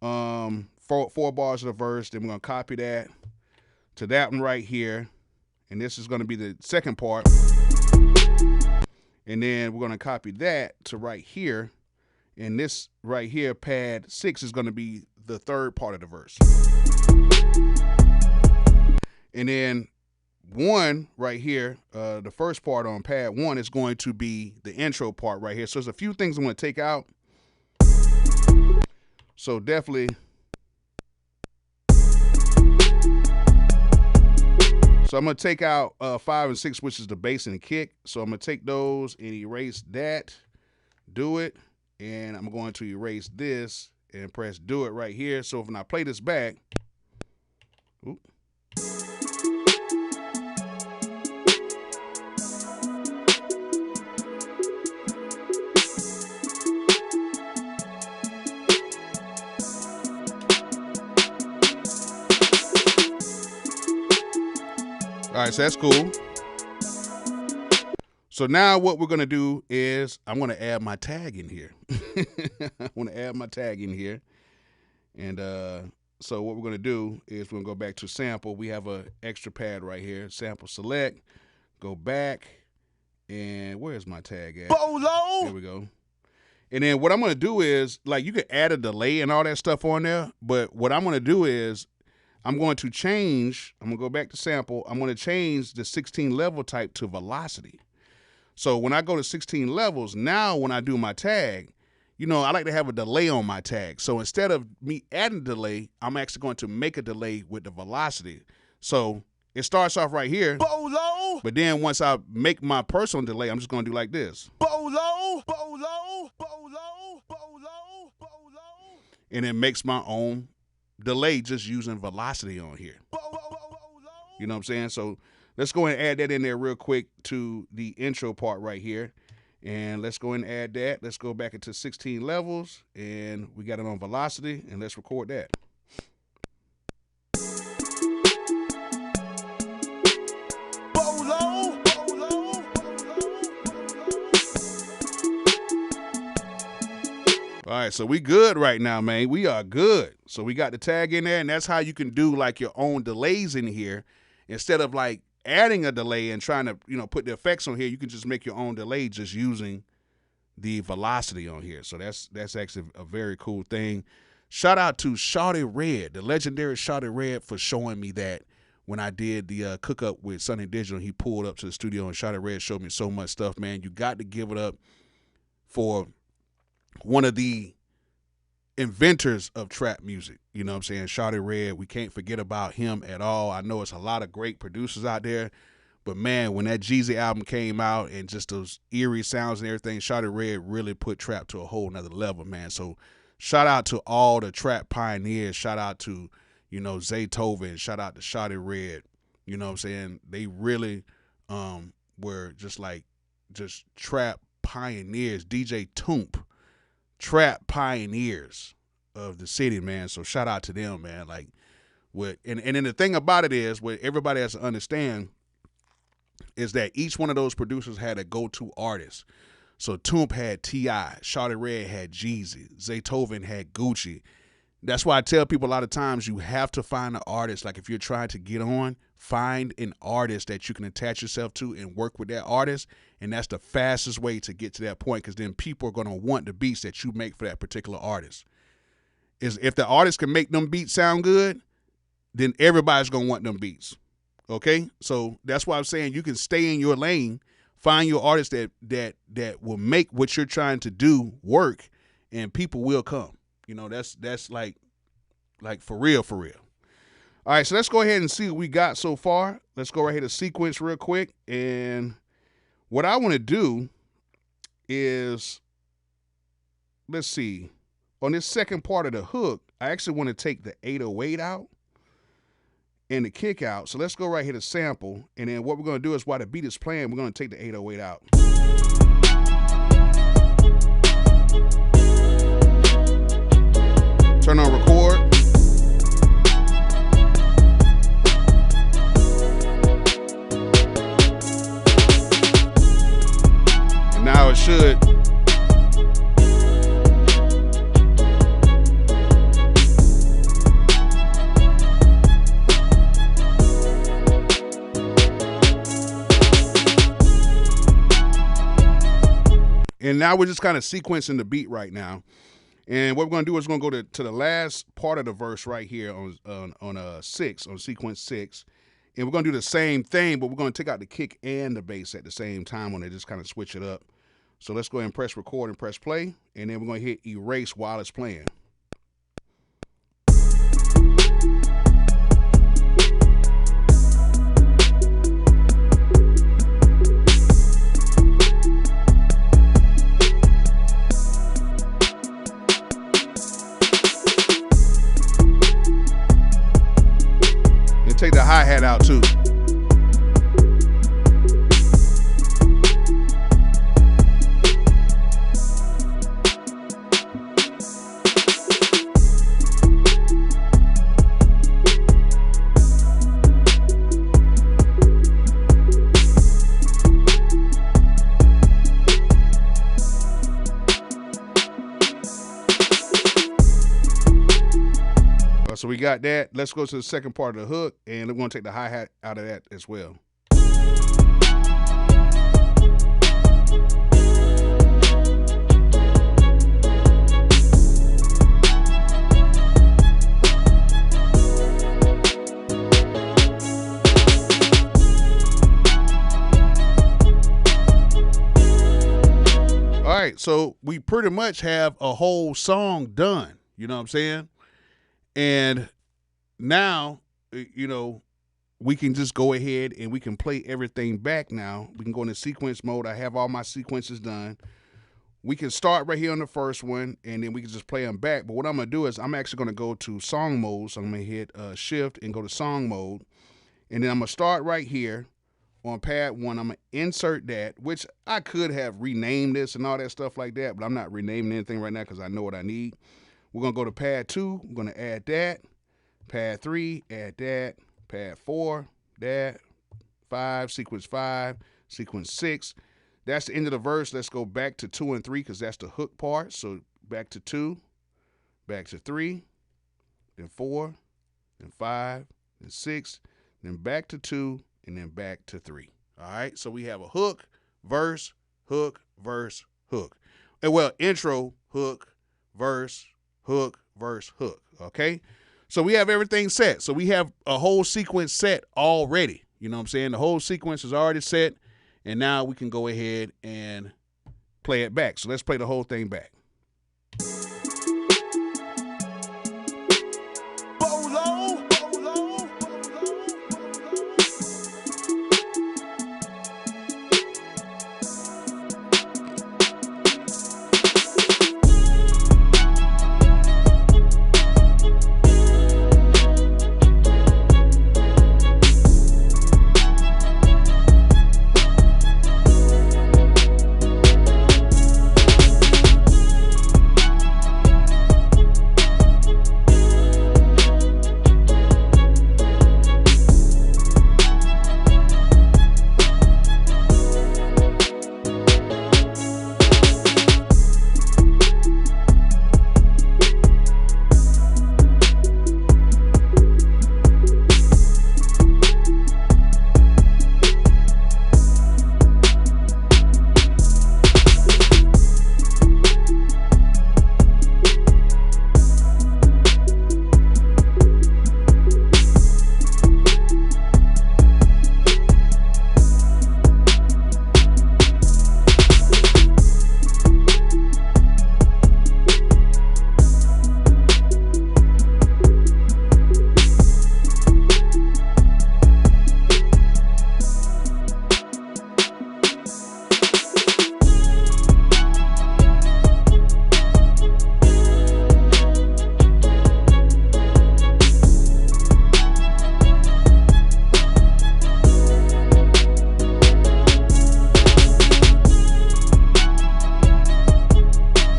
Speaker 2: four bars of the verse. Then we're going to copy that to that one right here, and this is going to be the second part. And then we're going to copy that to right here, and this right here, pad 6, is going to be the third part of the verse. And then 1 right here, the first part on pad 1 is going to be the intro part right here. So there's a few things I'm going to take out. So definitely. So I'm going to take out 5 and 6, which is the bass and the kick. So I'm going to take those and erase that, do it. And I'm going to erase this and press do it right here. So when I play this back, oops. All right, so that's cool. So now what we're going to do is I'm going to add my tag in here. I want to add my tag in here. And so what we're going to do is we're going to go back to sample. We have an extra pad right here. Sample select. Go back. And where's my tag at? Bolo! There we go. And then what I'm going to do is, like, you can add a delay and all that stuff on there. But what I'm going to do is I'm going to change, I'm going to go back to sample. I'm going to change the 16 level type to velocity. So when I go to 16 levels, now when I do my tag, you know, I like to have a delay on my tag. So instead of me adding delay, I'm actually going to make a delay with the velocity. So it starts off right here. Bolo! But then once I make my personal delay, I'm just going to do like this. Bolo! Bolo! Bolo! Bolo! Bolo! And it makes my own delay just using velocity on here. You know what I'm saying? So let's go ahead and add that in there real quick to the intro part right here. And let's go ahead and add that. Let's go back into 16 levels, and we got it on velocity, and let's record that. Bolo, bolo, All right, so we good right now, man. We are good. So we got the tag in there, and that's how you can do like your own delays in here. Instead of like adding a delay and trying to, you know, put the effects on here, you can just make your own delay just using the velocity on here. So that's actually a very cool thing Shout out to Shawty Red, the legendary Shawty Red, for showing me that when I did the cook up with Sunny Digital. He pulled up to the studio and Shawty Red showed me so much stuff, man. You got to give it up for one of the inventors of trap music. You know what I'm saying? Shawty Red, we can't forget about him at all. I know it's a lot of great producers out there, but man, when that Jeezy album came out and just those eerie sounds and everything, Shawty Red really put trap to a whole nother level, man. So shout out to all the trap pioneers. Shout out to, you know, Zaytoven. Shout out to Shawty Red. You know what I'm saying? They really were just trap pioneers. DJ Toomp, trap pioneers of the city, man. So shout out to them, man. Like, and then the thing about it is, what everybody has to understand is that each one of those producers had a go-to artist. So Toomp had T.I., Shawty Red had Jeezy, Zaytoven had Gucci. That's why I tell people a lot of times you have to find an artist. Like if you're trying to get on, find an artist that you can attach yourself to and work with that artist. And that's the fastest way to get to that point, because then people are going to want the beats that you make for that particular artist. Is if the artist can make them beats sound good, then everybody's going to want them beats. Okay? So that's why I'm saying you can stay in your lane, find your artist that will make what you're trying to do work, and people will come. You know, that's like for real, for real. All right, so let's go ahead and see what we got so far. Let's go right here to sequence real quick. And what I want to do is, let's see, on this second part of the hook, I actually want to take the 808 out and the kick out. So let's go right here to sample. And then what we're going to do is, while the beat is playing, we're going to take the 808 out. Turn on record. And now it should. And now we're just kind of sequencing the beat right now. And what we're going to do is we're going to go to the last part of the verse right here on sequence 6. And we're going to do the same thing, but we're going to take out the kick and the bass at the same time when they just kind of switch it up. So let's go ahead and press record and press play. And then we're going to hit erase while it's playing. Take the hi-hat out too. So we got that. Let's go to the second part of the hook, and we're going to take the hi-hat out of that as well. All right, so we pretty much have a whole song done. You know what I'm saying? And now, you know, we can just go ahead and we can play everything back now. We can go into sequence mode. I have all my sequences done. We can start right here on the first one, and then we can just play them back. But what I'm going to do is I'm actually going to go to song mode. So I'm going to hit shift and go to song mode. And then I'm going to start right here on pad 1. I'm going to insert that, which I could have renamed this and all that stuff like that, but I'm not renaming anything right now because I know what I need. We're going to go to pad 2. I'm going to add that. Pad 3, add that. Pad 4, that. 5, sequence 5, sequence 6. That's the end of the verse. Let's go back to 2 and 3 because that's the hook part. So back to 2, back to 3, then 4, then 5, then 6, then back to 2, and then back to 3. All right, so we have a hook, verse, hook, verse, hook. And well, intro, hook, verse, hook, verse, hook, okay? So we have everything set. So we have a whole sequence set already. You know what I'm saying? The whole sequence is already set, and now we can go ahead and play it back. So let's play the whole thing back.
Speaker 4: Bolo.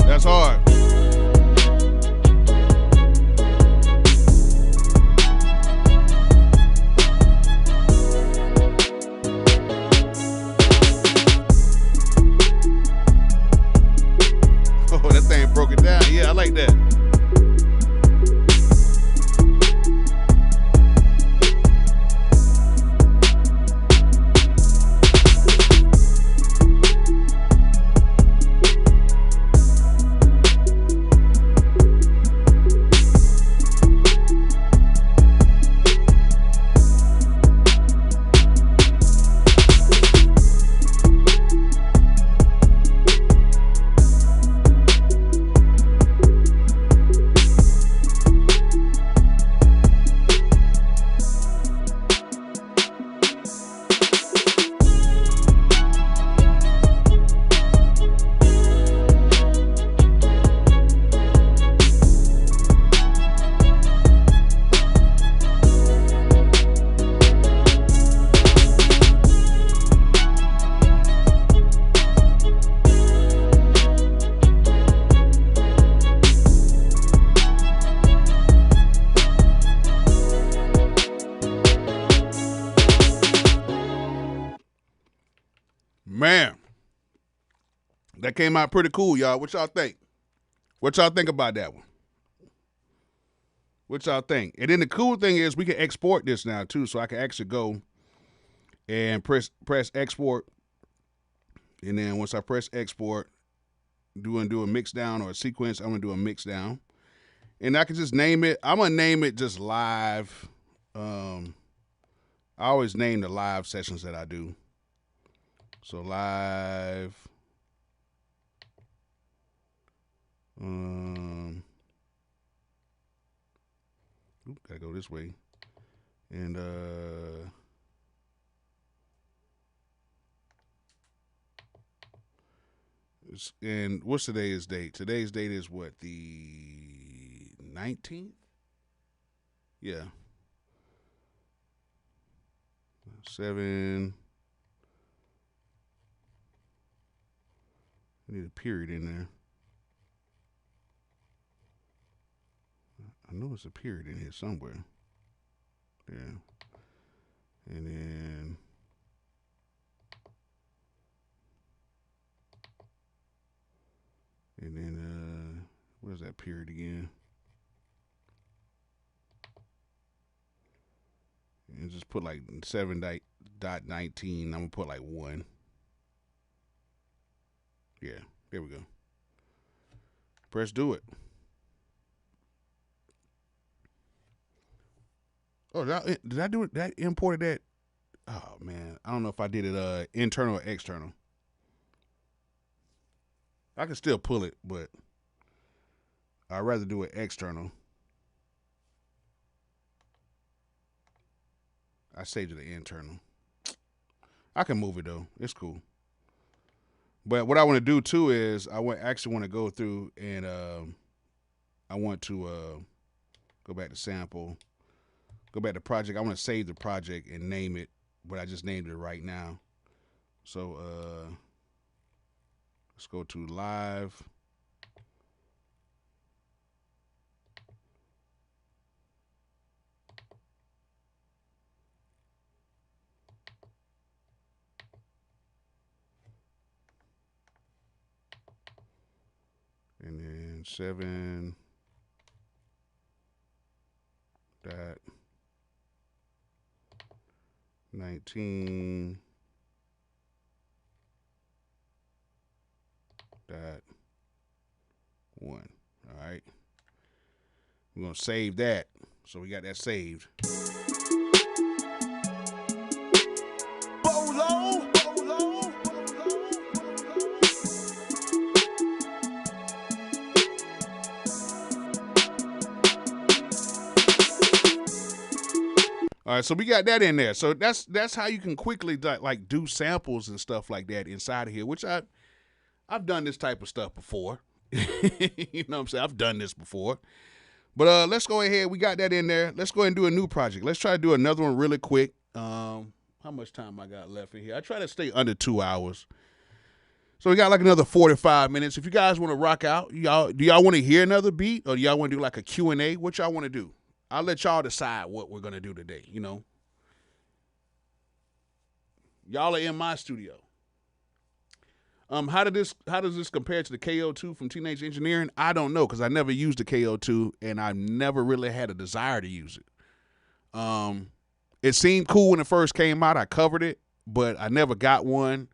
Speaker 2: That's hard. Oh, that thing broke it down. Yeah, I like that. Man, that came out pretty cool, y'all. What y'all think? What y'all think about that one? What y'all think? And then the cool thing is we can export this now too, so I can actually go and press export. And then once I press export, do a mix down or a sequence, I'm gonna do a mix down. And I can just name it. I'm gonna name it just live. I always name the live sessions that I do. So live. Gotta go this way. And and what's today's date? Today's date is what, the 19th? Yeah. 7. I need a period in there. I know it's a period in here somewhere. Yeah. And then where's that period again? And just put like 7.19. I'm gonna put like 1. Yeah, there we go. Press do it. Oh, did I do it? That imported that? Oh man, I don't know if I did it internal or external. I can still pull it, but I'd rather do it external. I saved it the internal. I can move it though. It's cool. But what I want to do too is actually want to go through and I want to go back to sample, go back to project. I want to save the project and name it, but I just named it right now. So let's go to live. And then 7 dot 19 dot 1. All right. We're going to save that. So we got that saved.
Speaker 4: Bolo.
Speaker 2: All right, so we got that in there. So that's how you can quickly like do samples and stuff like that inside of here, which I've done this type of stuff before. You know what I'm saying? I've done this before. But let's go ahead. We got that in there. Let's go ahead and do a new project. Let's try to do another one really quick. How much time I got left in here? I try to stay under 2 hours. So we got like another 45 minutes. If you guys want to rock out, do y'all want to hear another beat, or do y'all want to do like a Q&A? What y'all want to do? I'll let y'all decide what we're gonna do today. You know, y'all are in my studio. How does this compare to the KO2 from Teenage Engineering? I don't know, because I never used the KO2 and I never really had a desire to use it. It seemed cool when it first came out. I covered it, but I never got one.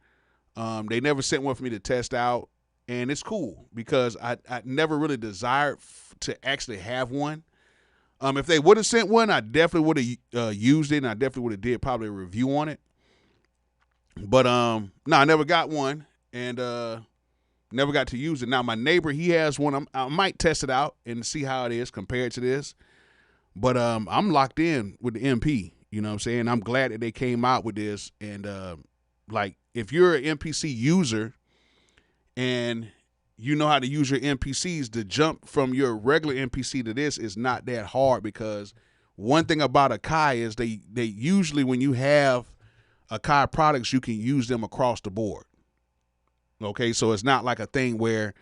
Speaker 2: They never sent one for me to test out, and it's cool because I never really desired to actually have one. If they would have sent one, I definitely would have used it, and I definitely would have did probably a review on it. But no, I never got one, and never got to use it. Now my neighbor, he has one. I might test it out and see how it is compared to this. But I'm locked in with the MP. You know what I'm saying? I'm glad that they came out with this. And like, if you're an MPC user and you know how to use your MPCs, the jump from your regular MPC to this is not that hard, because one thing about Akai is they usually, when you have Akai products, you can use them across the board. Okay, so it's not like a thing where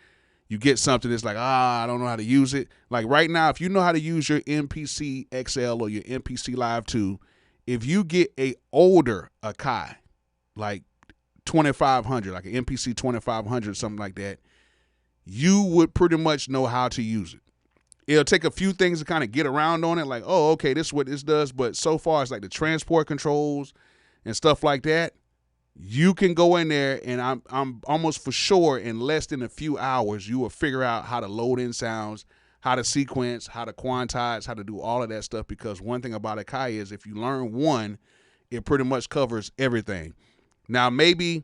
Speaker 2: you get something that's like, I don't know how to use it. Like right now, if you know how to use your MPC XL or your MPC Live 2, if you get a older Akai, like 2500, like an MPC 2500, something like that, you would pretty much know how to use it. It'll take a few things to kind of get around on it, like, oh, okay, this is what this does. But so far, it's like the transport controls and stuff like that. You can go in there, and I'm almost for sure in less than a few hours, you will figure out how to load in sounds, how to sequence, how to quantize, how to do all of that stuff. Because one thing about Akai is if you learn one, it pretty much covers everything. Now, maybe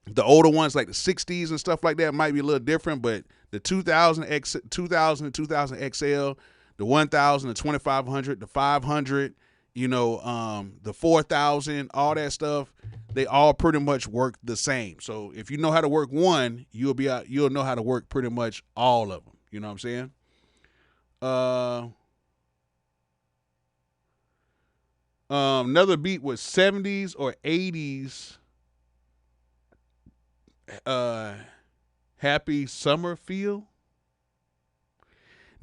Speaker 2: the older ones like the 60s and stuff like that might be a little different, but the 2000 and 2000 XL, the 1000, the 2500, the 500, the 4000, all that stuff, they all pretty much work the same. So if you know how to work one, you'll know how to work pretty much all of them. You know what I'm saying? Another beat was 70s or 80s. Happy Summer Feel.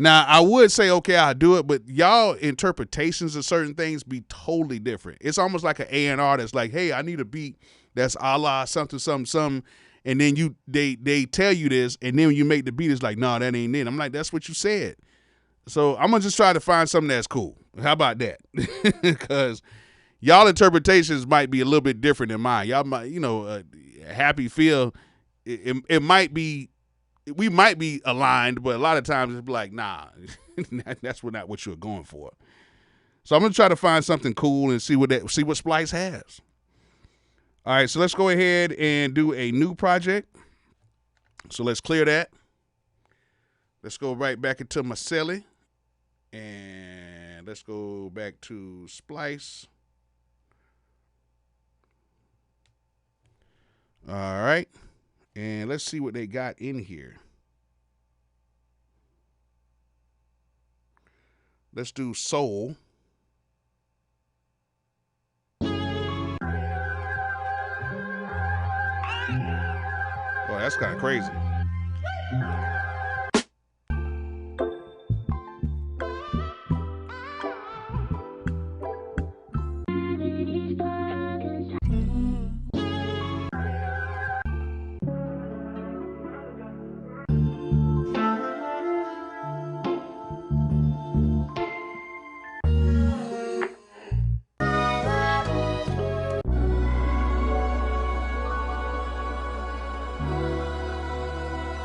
Speaker 2: Now, I would say, okay, I'll do it, but y'all interpretations of certain things be totally different. It's almost like an A&R that's like, hey, I need a beat that's a la something, something, something, and then they tell you this, and then when you make the beat, it's like, no, that ain't it. I'm like, that's what you said. So I'm going to just try to find something that's cool. How about that? Because y'all interpretations might be a little bit different than mine. Y'all might, Happy Feel, it might be, we might be aligned, but a lot of times it's like, nah, that's not what you're going for. So I'm gonna try to find something cool and see what Splice has. All right, so let's go ahead and do a new project. So let's clear that. Let's go right back into my Celly. And let's go back to Splice. All right. And let's see what they got in here. Let's do soul. Oh, that's kind of crazy.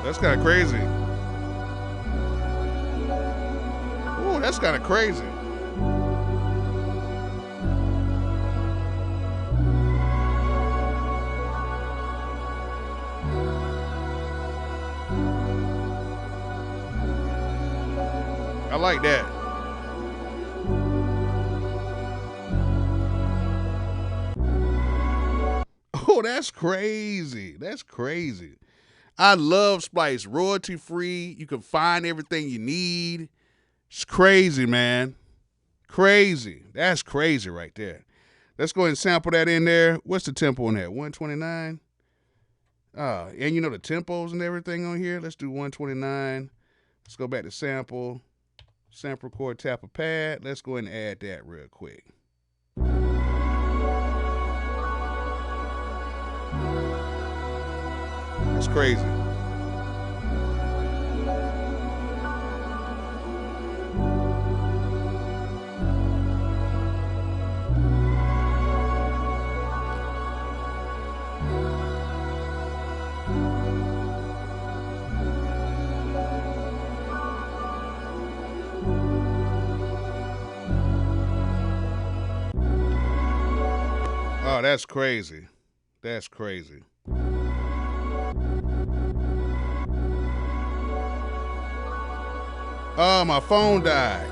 Speaker 2: That's kind of crazy. Ooh, that's kind of crazy. I like that. Oh, that's crazy. That's crazy. I love Splice. Royalty free. You can find everything you need. It's crazy, man. Crazy. That's crazy right there. Let's go ahead and sample that in there. What's the tempo on that? 129? And you know the tempos and everything on here. Let's do 129. Let's go back to sample. Sample record, tap a pad. Let's go ahead and add that real quick. That's crazy. Oh, that's crazy. That's crazy. Oh, my phone died.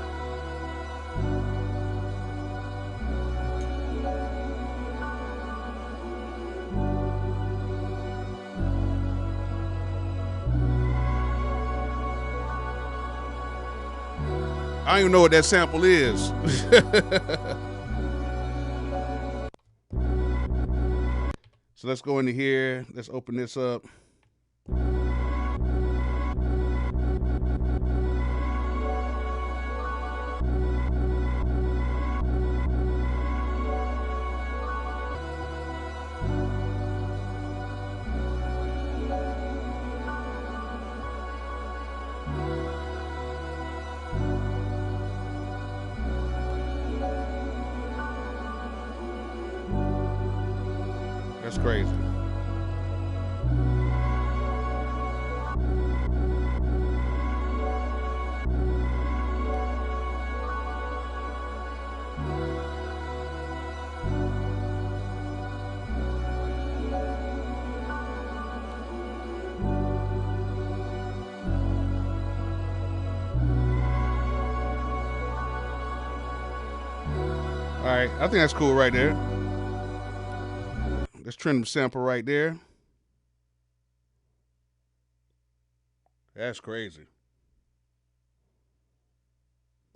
Speaker 2: I don't even know what that sample is. So let's go into here. Let's open this up. That's crazy. All right, I think that's cool right there. Let's trim the sample right there. That's crazy.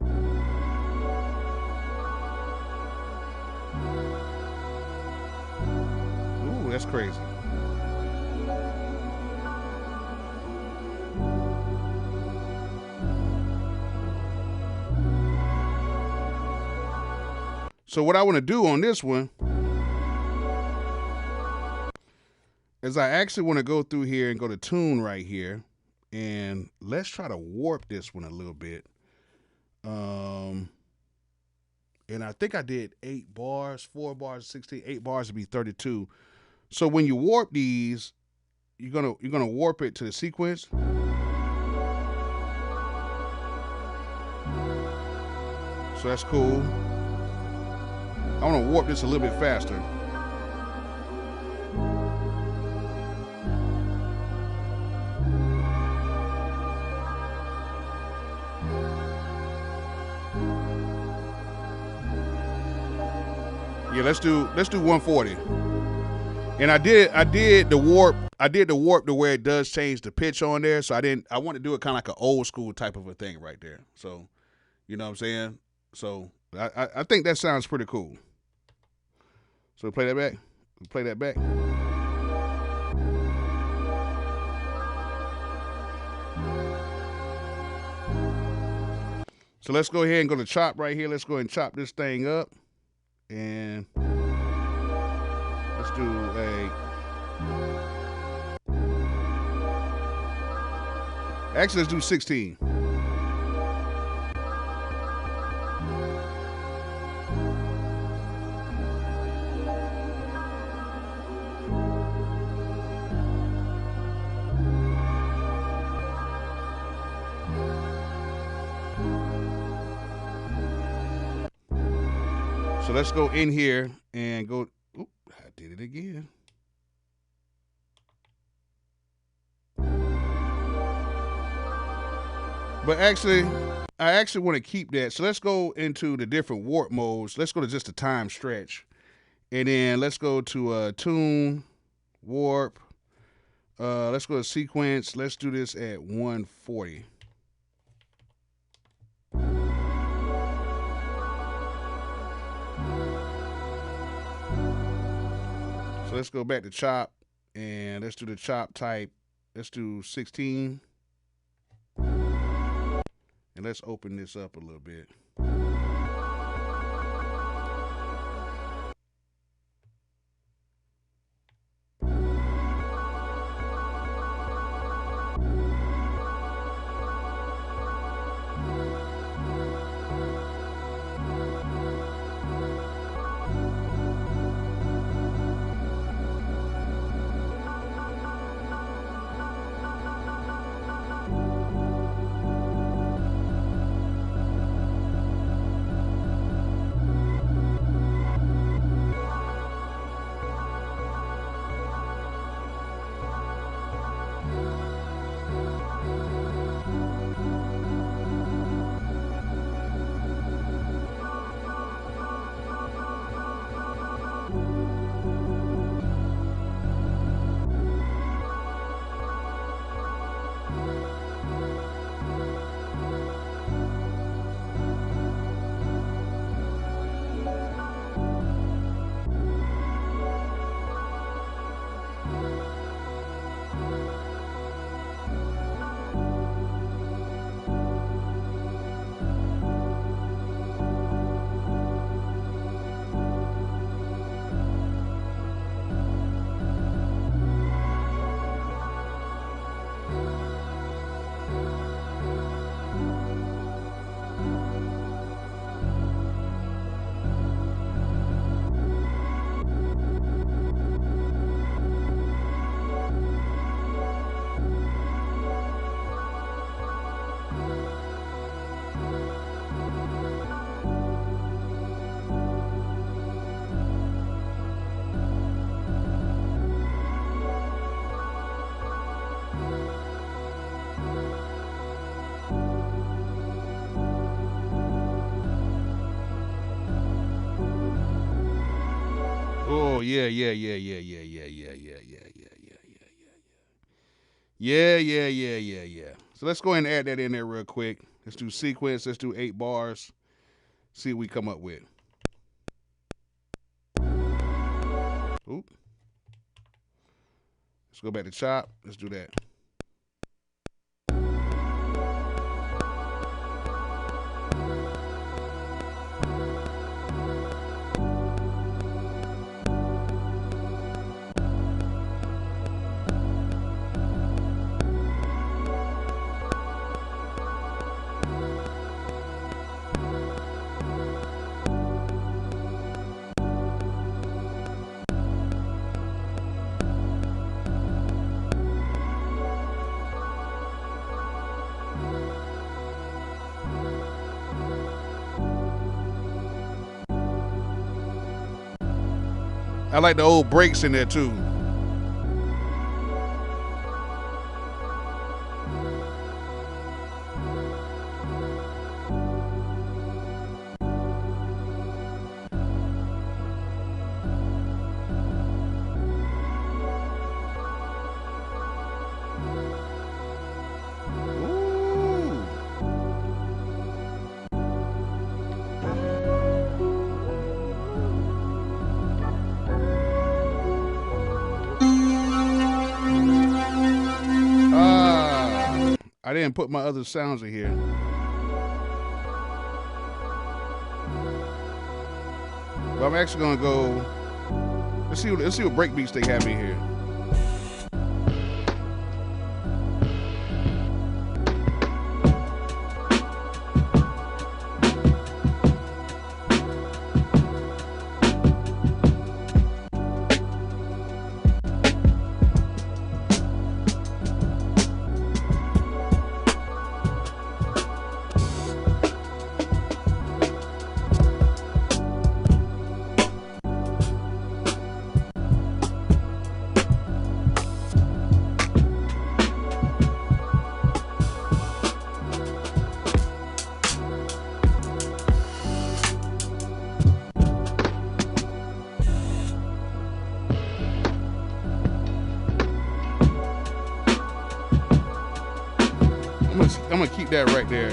Speaker 2: Ooh, that's crazy. So what I want to do on this one is I actually want to go through here and go to tune right here, and let's try to warp this one a little bit. And I think I did 8 bars, 4 bars, 16, 8 bars would be 32. So when you warp these, you're gonna warp it to the sequence. So that's cool. I want to warp this a little bit faster. Yeah, let's do 140. And I did the warp to where it does change the pitch on there. So I want to do it kind of like an old school type of a thing right there. So, you know what I'm saying? So I think that sounds pretty cool. So play that back. Play that back. So let's go ahead and go to chop right here. Let's go ahead and chop this thing up. And let's do actually, let's do 16. So let's go in here and go. Oop, I did it again. But actually, I actually want to keep that. So let's go into the different warp modes. Let's go to just a time stretch. And then let's go to tune, warp. Let's go to sequence. Let's do this at 140. So let's go back to chop, and let's do the chop type. Let's do 16. And let's open this up a little bit. Oh yeah. So let's go ahead and add that in there real quick. Let's do sequence. Let's do 8 bars. See what we come up with. Oop. Let's go back to chop. Let's do that. I like the old breaks in there too. I didn't put my other sounds in here. But I'm actually gonna go. Let's see what breakbeats they have in here. I'm gonna keep that right there.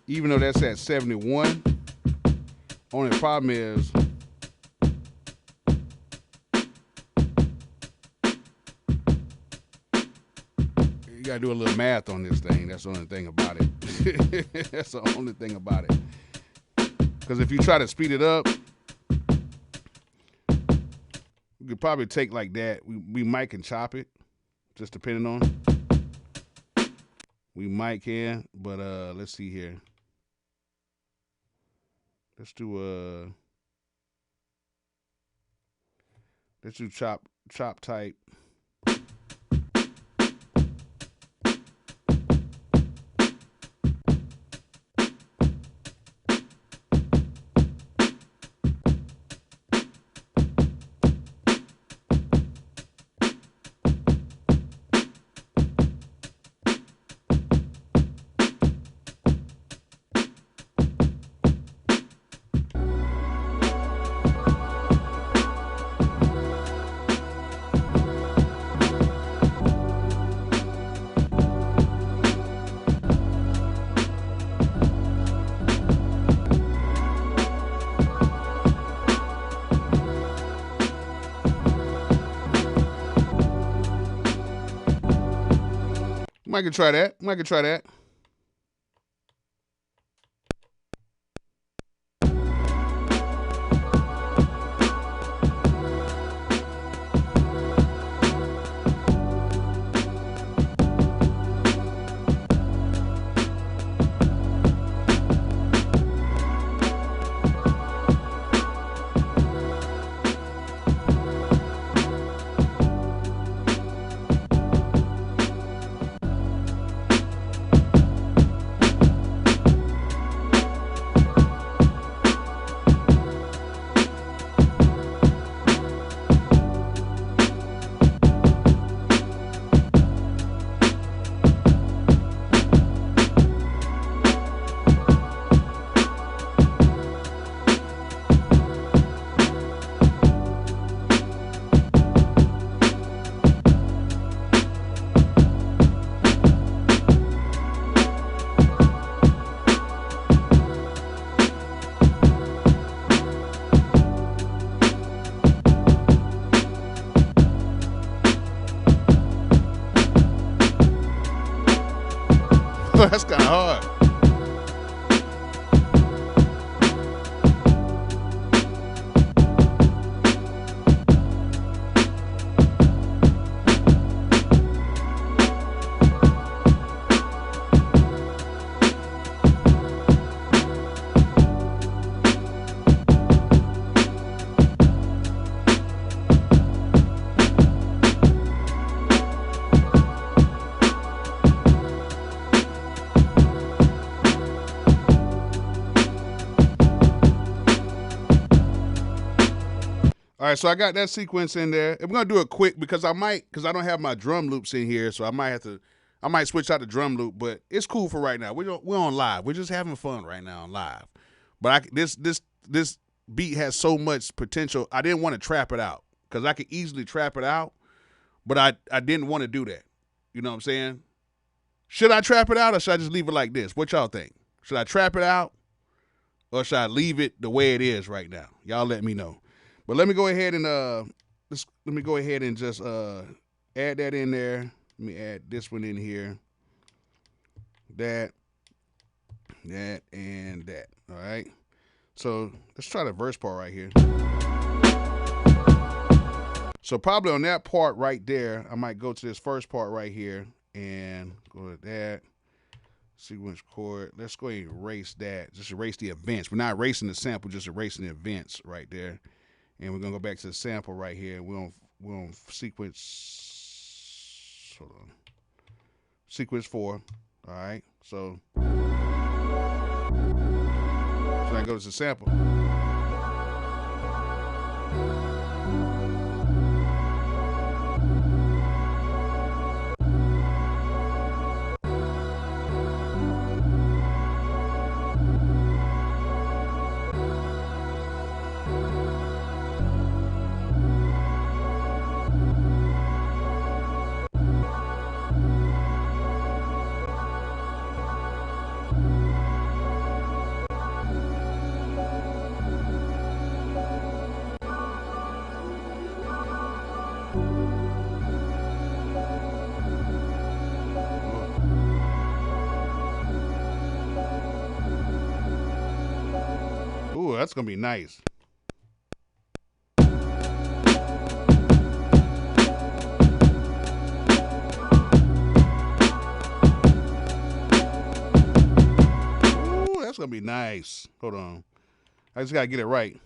Speaker 2: Even though that's at 71, only problem is you gotta do a little math on this thing. That's the only thing about it. That's the only thing about it. Because if you try to speed it up, we could probably take like that. We might can chop it, just depending on. We might can, but let's see here. Let's do chop type. Might could try that. Might could try that. That's kind of hard. All right, so I got that sequence in there. And we're gonna do it quick because I don't have my drum loops in here, so I might switch out the drum loop, but it's cool for right now. We're on live. We're just having fun right now on live. But this beat has so much potential. I didn't want to trap it out because I could easily trap it out, but I didn't want to do that. You know what I'm saying? Should I trap it out or should I just leave it like this? What y'all think? Should I trap it out or should I leave it the way it is right now? Y'all let me know. But let me go ahead and just add that in there. Let me add this one in here. That, and that. All right. So let's try the verse part right here. So probably on that part right there, I might go to this first part right here and go to that. Sequence chord. Let's go ahead and erase that. Just erase the events. We're not erasing the sample, just erasing the events right there. And we're gonna go back to the sample right here. We're on sequence. Hold on. Sequence 4. All right. So I go to the sample. Ooh, that's gonna be nice. Ooh, that's gonna be nice. Hold on. I just gotta get it right.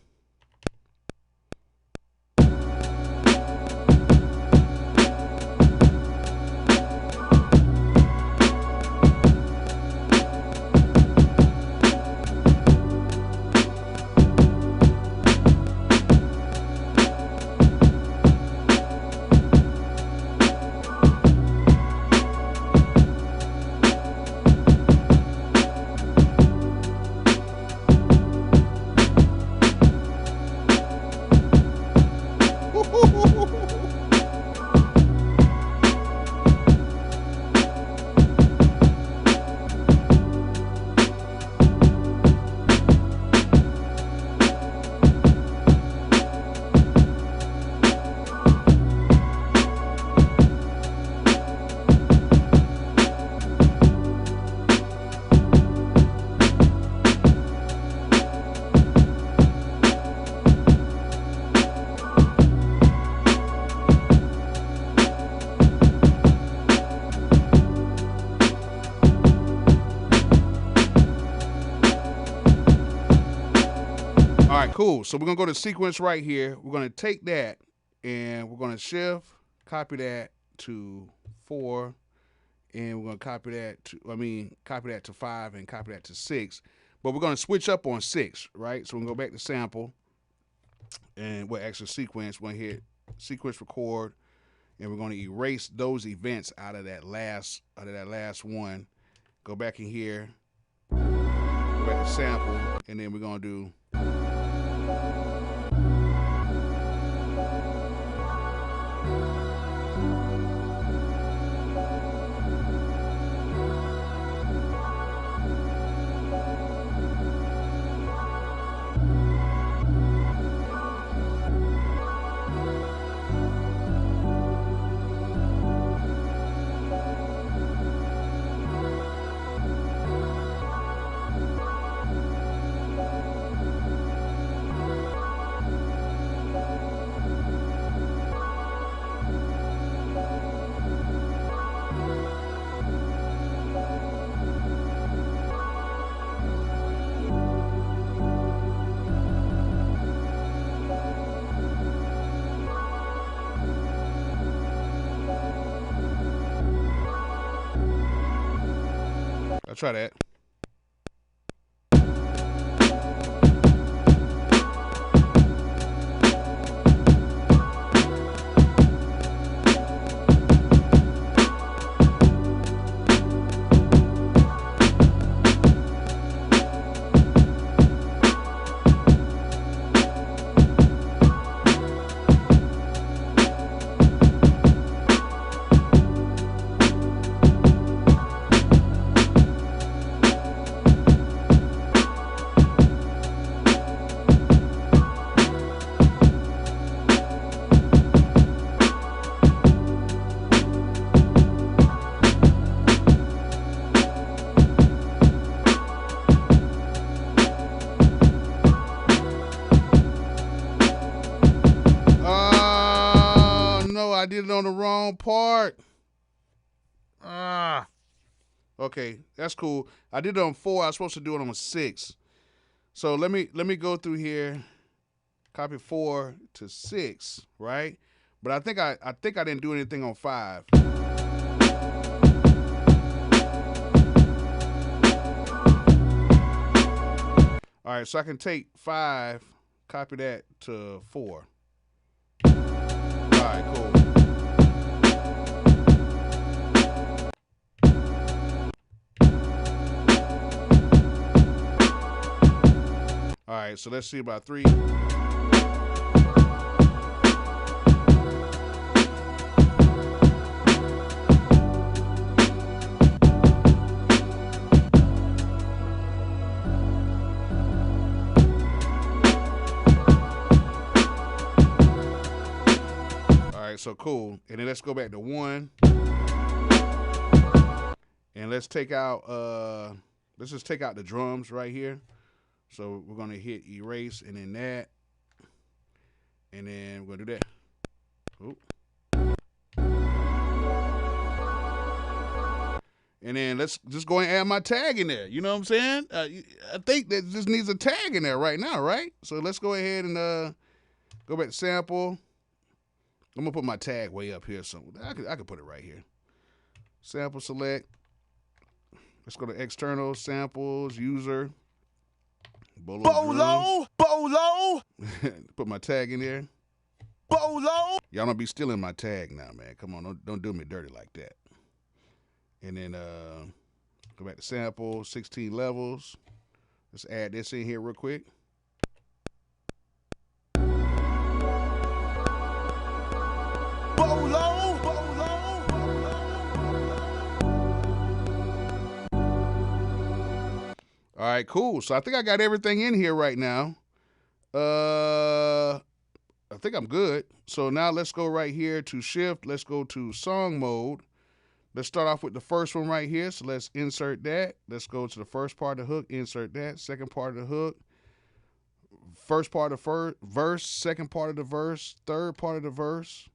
Speaker 2: Cool. So we're going to go to sequence right here. We're going to take that and we're going to shift, copy that to 4, and we're going to copy that to 5 and copy that to 6. But we're going to switch up on 6, right? So we're going to go back to sample and we'll actually sequence. We're going to hit sequence record and we're going to erase those events out of that last one. Go back in here, go back to sample, and then we're going to do I'll try that. I did it on the wrong part. Okay, that's cool. I did it on 4. I was supposed to do it on 6. So let me go through here. Copy 4 to 6, right? But I think I didn't do anything on 5. All right, so I can take 5, copy that to 4. All right, cool. All right, so let's see about 3. So cool. And then let's go back to 1. And let's take out let's just take out the drums right here. So we're gonna hit erase and then that. And then we're gonna do that. Oop. And then let's just go and add my tag in there. You know what I'm saying? I think that just needs a tag in there right now, right? So let's go ahead and go back to sample. I'm gonna put my tag way up here, so I could put it right here. Sample select. Let's go to external samples, user. Bolo. Put my tag in there. Bolo. Y'all don't be stealing my tag now, man. Come on, don't do me dirty like that. And then go back to sample, 16 levels. Let's add this in here real quick. All right, cool. So I think I got everything in here right now. I think I'm good. So now let's go right here to shift. Let's go to song mode. Let's start off with the first one right here. So let's insert that. Let's go to the first part of the hook, insert that. Second part of the hook. First part of the verse, second part of the verse, third part of the verse.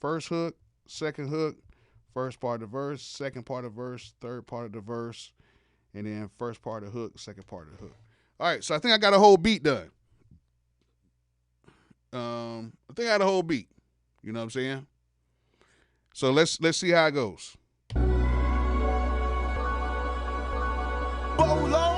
Speaker 2: First hook, second hook, first part of the verse, second part of the verse, third part of the verse. And then first part of the hook, second part of the hook. All right, so I think I got a whole beat done. I think I got a whole beat. You know what I'm saying? So let's see how it goes. Bolo.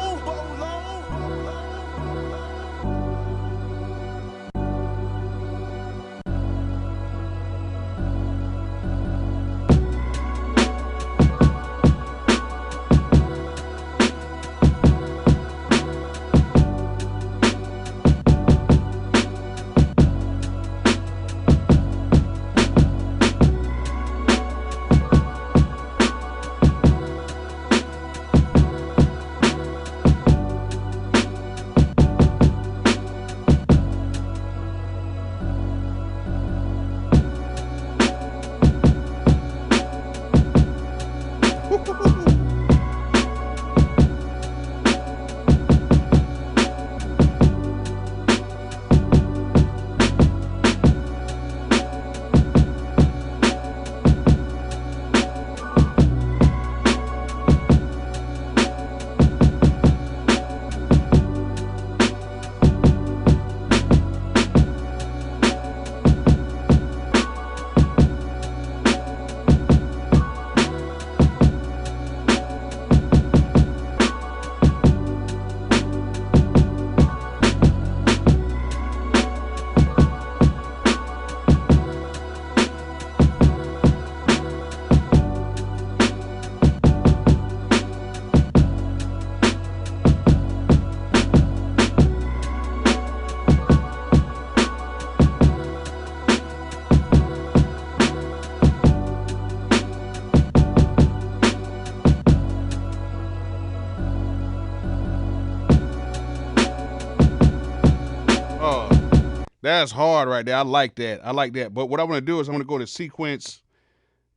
Speaker 2: That's hard right there. I like that. But what I want to do is I'm going to go to sequence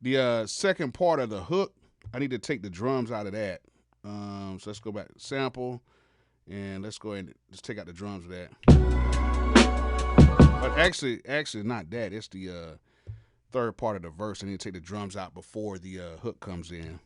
Speaker 2: the second part of the hook. I need to take the drums out of that. So let's go back to sample. And let's go ahead and just take out the drums of that. But actually not that. It's the third part of the verse and then take the drums out before the hook comes in.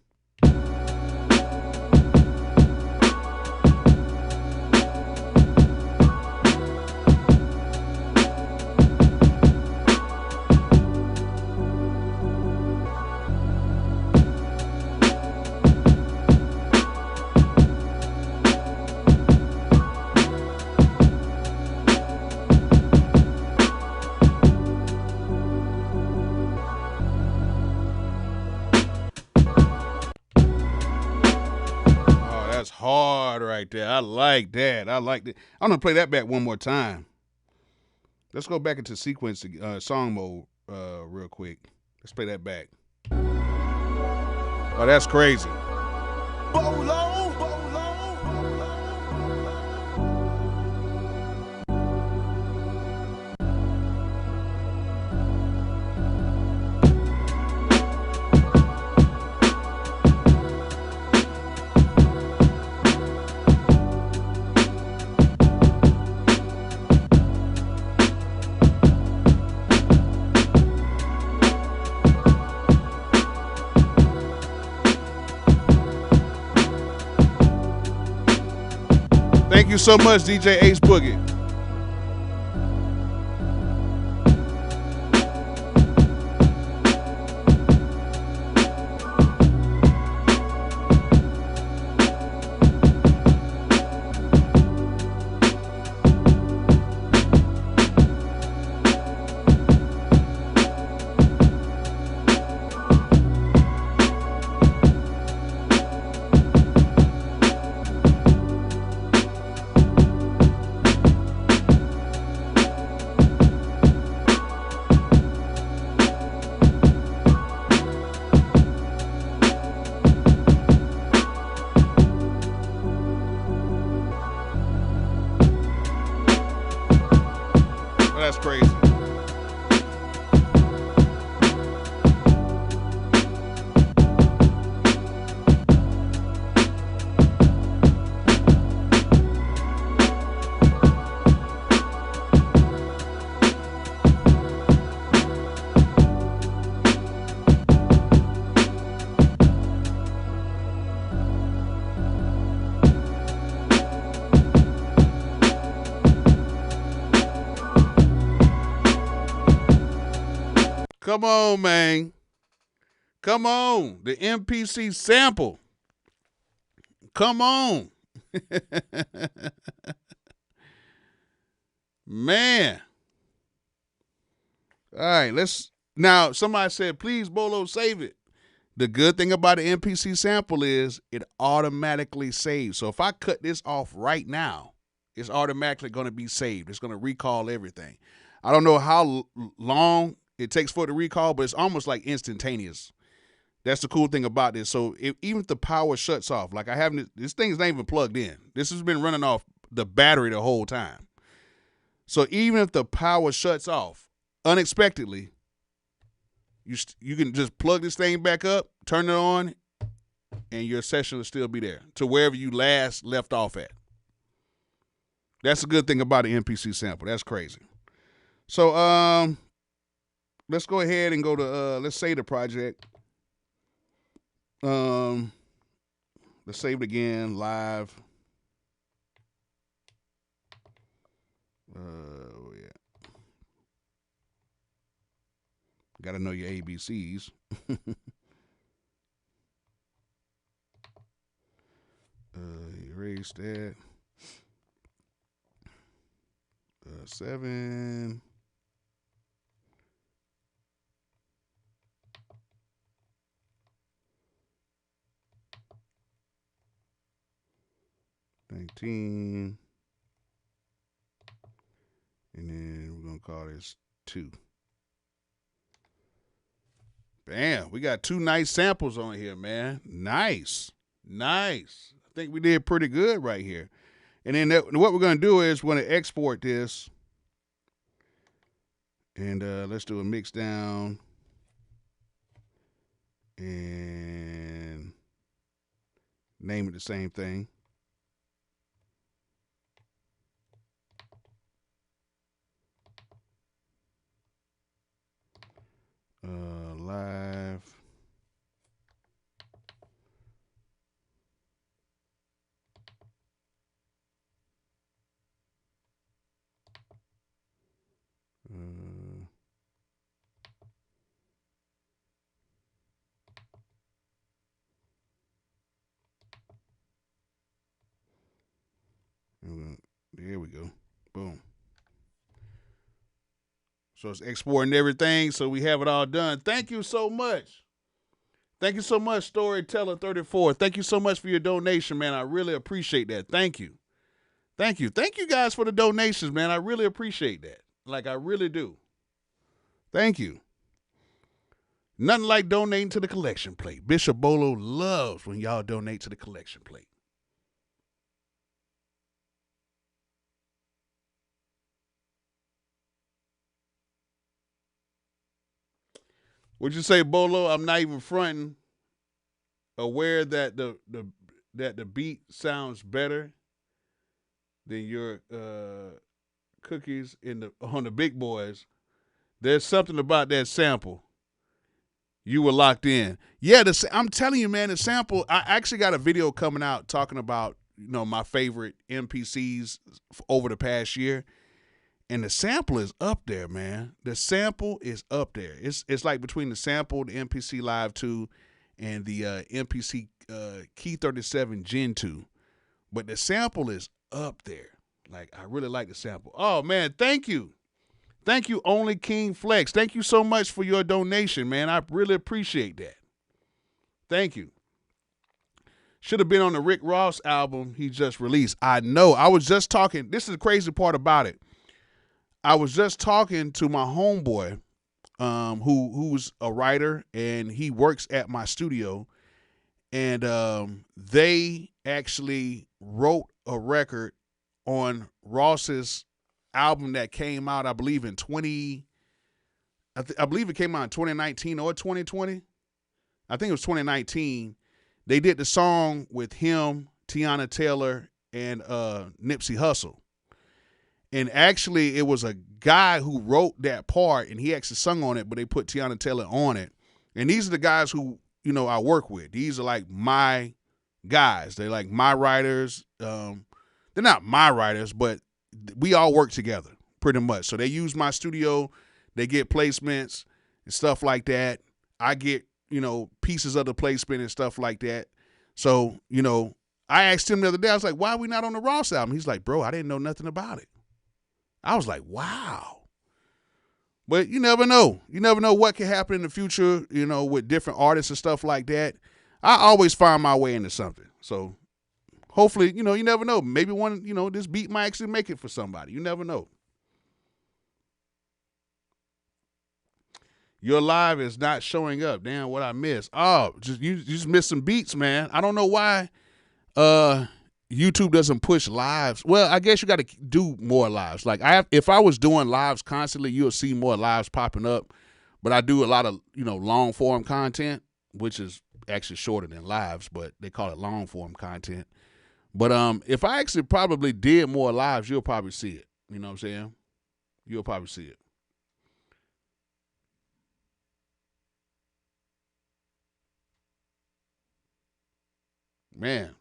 Speaker 2: Hard right there. I like that. I like that. I'm gonna play that back one more time. Let's go back into sequence song mode real quick. Let's play that back. Oh, that's crazy. Bolo. Thank you so much, DJ Ace Boogie. That's crazy. Come on, man. Come on. The MPC sample. Come on. Man. All right, now somebody said, please, Bolo, save it. The good thing about the MPC sample is it automatically saves. So if I cut this off right now, it's automatically going to be saved. It's going to recall everything. I don't know how long it takes for it to recall, but it's almost like instantaneous. That's the cool thing about this. So even if the power shuts off, like this thing's not even plugged in. This has been running off the battery the whole time. So even if the power shuts off unexpectedly, you can just plug this thing back up, turn it on, and your session will still be there to wherever you last left off at. That's a good thing about the MPC sample. That's crazy. So let's go ahead and go to let's save the project. Let's save it again live. Yeah. Got to know your ABCs. Erase that. 7. 19. And then we're going to call this 2. Bam, we got 2 nice samples on here, man. Nice. I think we did pretty good right here. And then what we're going to do is we're going to export this. And let's do a mix down. And name it the same thing. we go. Boom. So it's exporting everything, so we have it all done. Thank you so much. Thank you so much, Storyteller34. Thank you so much for your donation, man. I really appreciate that. Thank you. Thank you. Thank you guys for the donations, man. I really appreciate that. Like, I really do. Thank you. Nothing like donating to the collection plate. Bishop Bolo loves when y'all donate to the collection plate. Would you say, Bolo, I'm not even fronting, aware that the beat sounds better than your cookies on the big boys? There's something about that sample. You were locked in. Yeah, I'm telling you, man, the sample, I actually got a video coming out talking about, my favorite MPCs over the past year. And the sample is up there, man. The sample is up there. It's like between the sample, the MPC Live 2, and the MPC Key 37 Gen 2. But the sample is up there. Like, I really like the sample. Oh, man, thank you. Thank you, Only King Flex. Thank you so much for your donation, man. I really appreciate that. Thank you. Should have been on the Rick Ross album he just released. I know. I was just talking. This is the crazy part about it. I was just talking to my homeboy, who's a writer, and he works at my studio, and they actually wrote a record on Ross's album that came out, I believe, in I believe it came out in 2019 or 2020. I think it was 2019. They did the song with him, Tiana Taylor, and Nipsey Hussle. And actually, it was a guy who wrote that part, and he actually sung on it, but they put Tiana Taylor on it. And these are the guys who, I work with. These are like my guys. They're like my writers. They're not my writers, but we all work together pretty much. So they use my studio. They get placements and stuff like that. I get, pieces of the placement and stuff like that. So, I asked him the other day, I was like, why are we not on the Ross album? He's like, bro, I didn't know nothing about it. I was like, wow. But you never know. You never know what can happen in the future, with different artists and stuff like that. I always find my way into something. So hopefully, you never know. Maybe this beat might actually make it for somebody. You never know. Your live is not showing up. Damn, what I missed. Oh, you just missed some beats, man. I don't know why YouTube doesn't push lives. Well, I guess you got to do more lives. Like if I was doing lives constantly, you'll see more lives popping up. But I do a lot of, long form content, which is actually shorter than lives, but they call it long form content. But if I actually probably did more lives, you'll probably see it. You know what I'm saying? You'll probably see it. Man.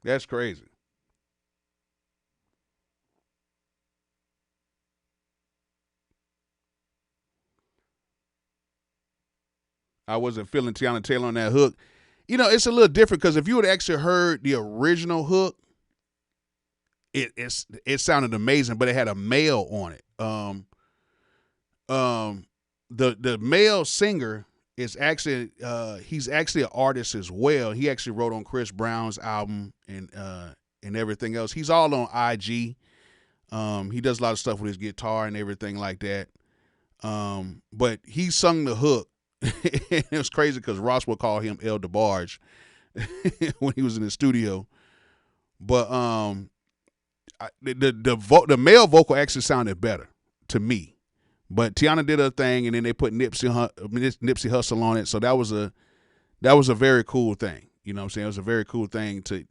Speaker 2: That's crazy. I wasn't feeling Tiana Taylor on that hook. It's a little different because if you had actually heard the original hook, it sounded amazing, but it had a male on it. The male singer is actually he's actually an artist as well. He actually wrote on Chris Brown's album and everything else. He's all on IG. He does a lot of stuff with his guitar and everything like that. But he sung the hook. It was crazy because Ross would call him El DeBarge when he was in the studio. But the male vocal actually sounded better to me. But Tiana did her thing, and then they put Nipsey Hussle on it. So that was a very cool thing. You know what I'm saying? It was a very cool thing to,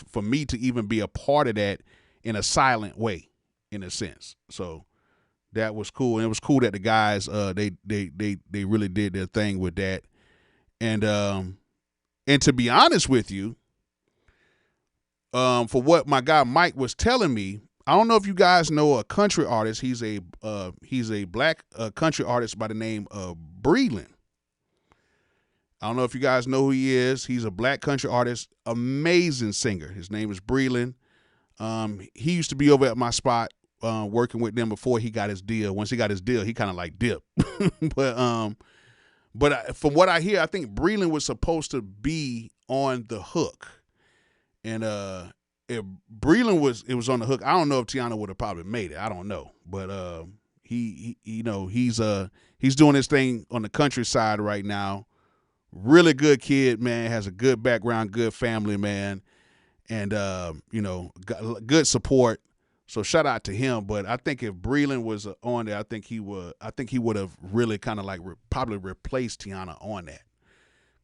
Speaker 2: for me to even be a part of that in a silent way, in a sense. So that was cool. And it was cool that the guys, they really did their thing with that. And to be honest with you, for what my guy Mike was telling me, I don't know if you guys know a country artist. He's a black country artist by the name of Breland. I don't know if you guys know who he is. He's a black country artist, amazing singer. His name is Breland. He used to be over at my spot working with them before he got his deal. Once he got his deal, he kind of like dipped. But from what I hear, I think Breland was supposed to be on the hook, and if Breland was on the hook, I don't know if Tiana would have probably made it. I don't know, but he's doing his thing on the countryside right now. Really good kid, man. Has a good background, good family, man, and got good support. So shout out to him. But I think if Breland was on there, I think he would have really kind of like probably replaced Tiana on that,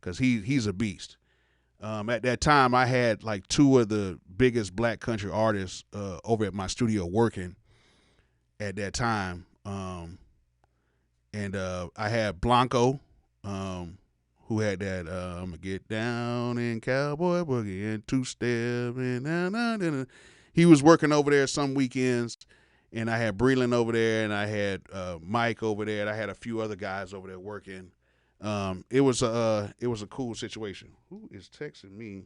Speaker 2: because he's a beast. At that time, I had like two of the biggest black country artists over at my studio working at that time, and I had Blanco. Who had that, I'm going to get down in cowboy boogie and two-step and he was working over there some weekends, and I had Breland over there, and I had Mike over there, and I had a few other guys over there working. It was a cool situation. Who is texting me?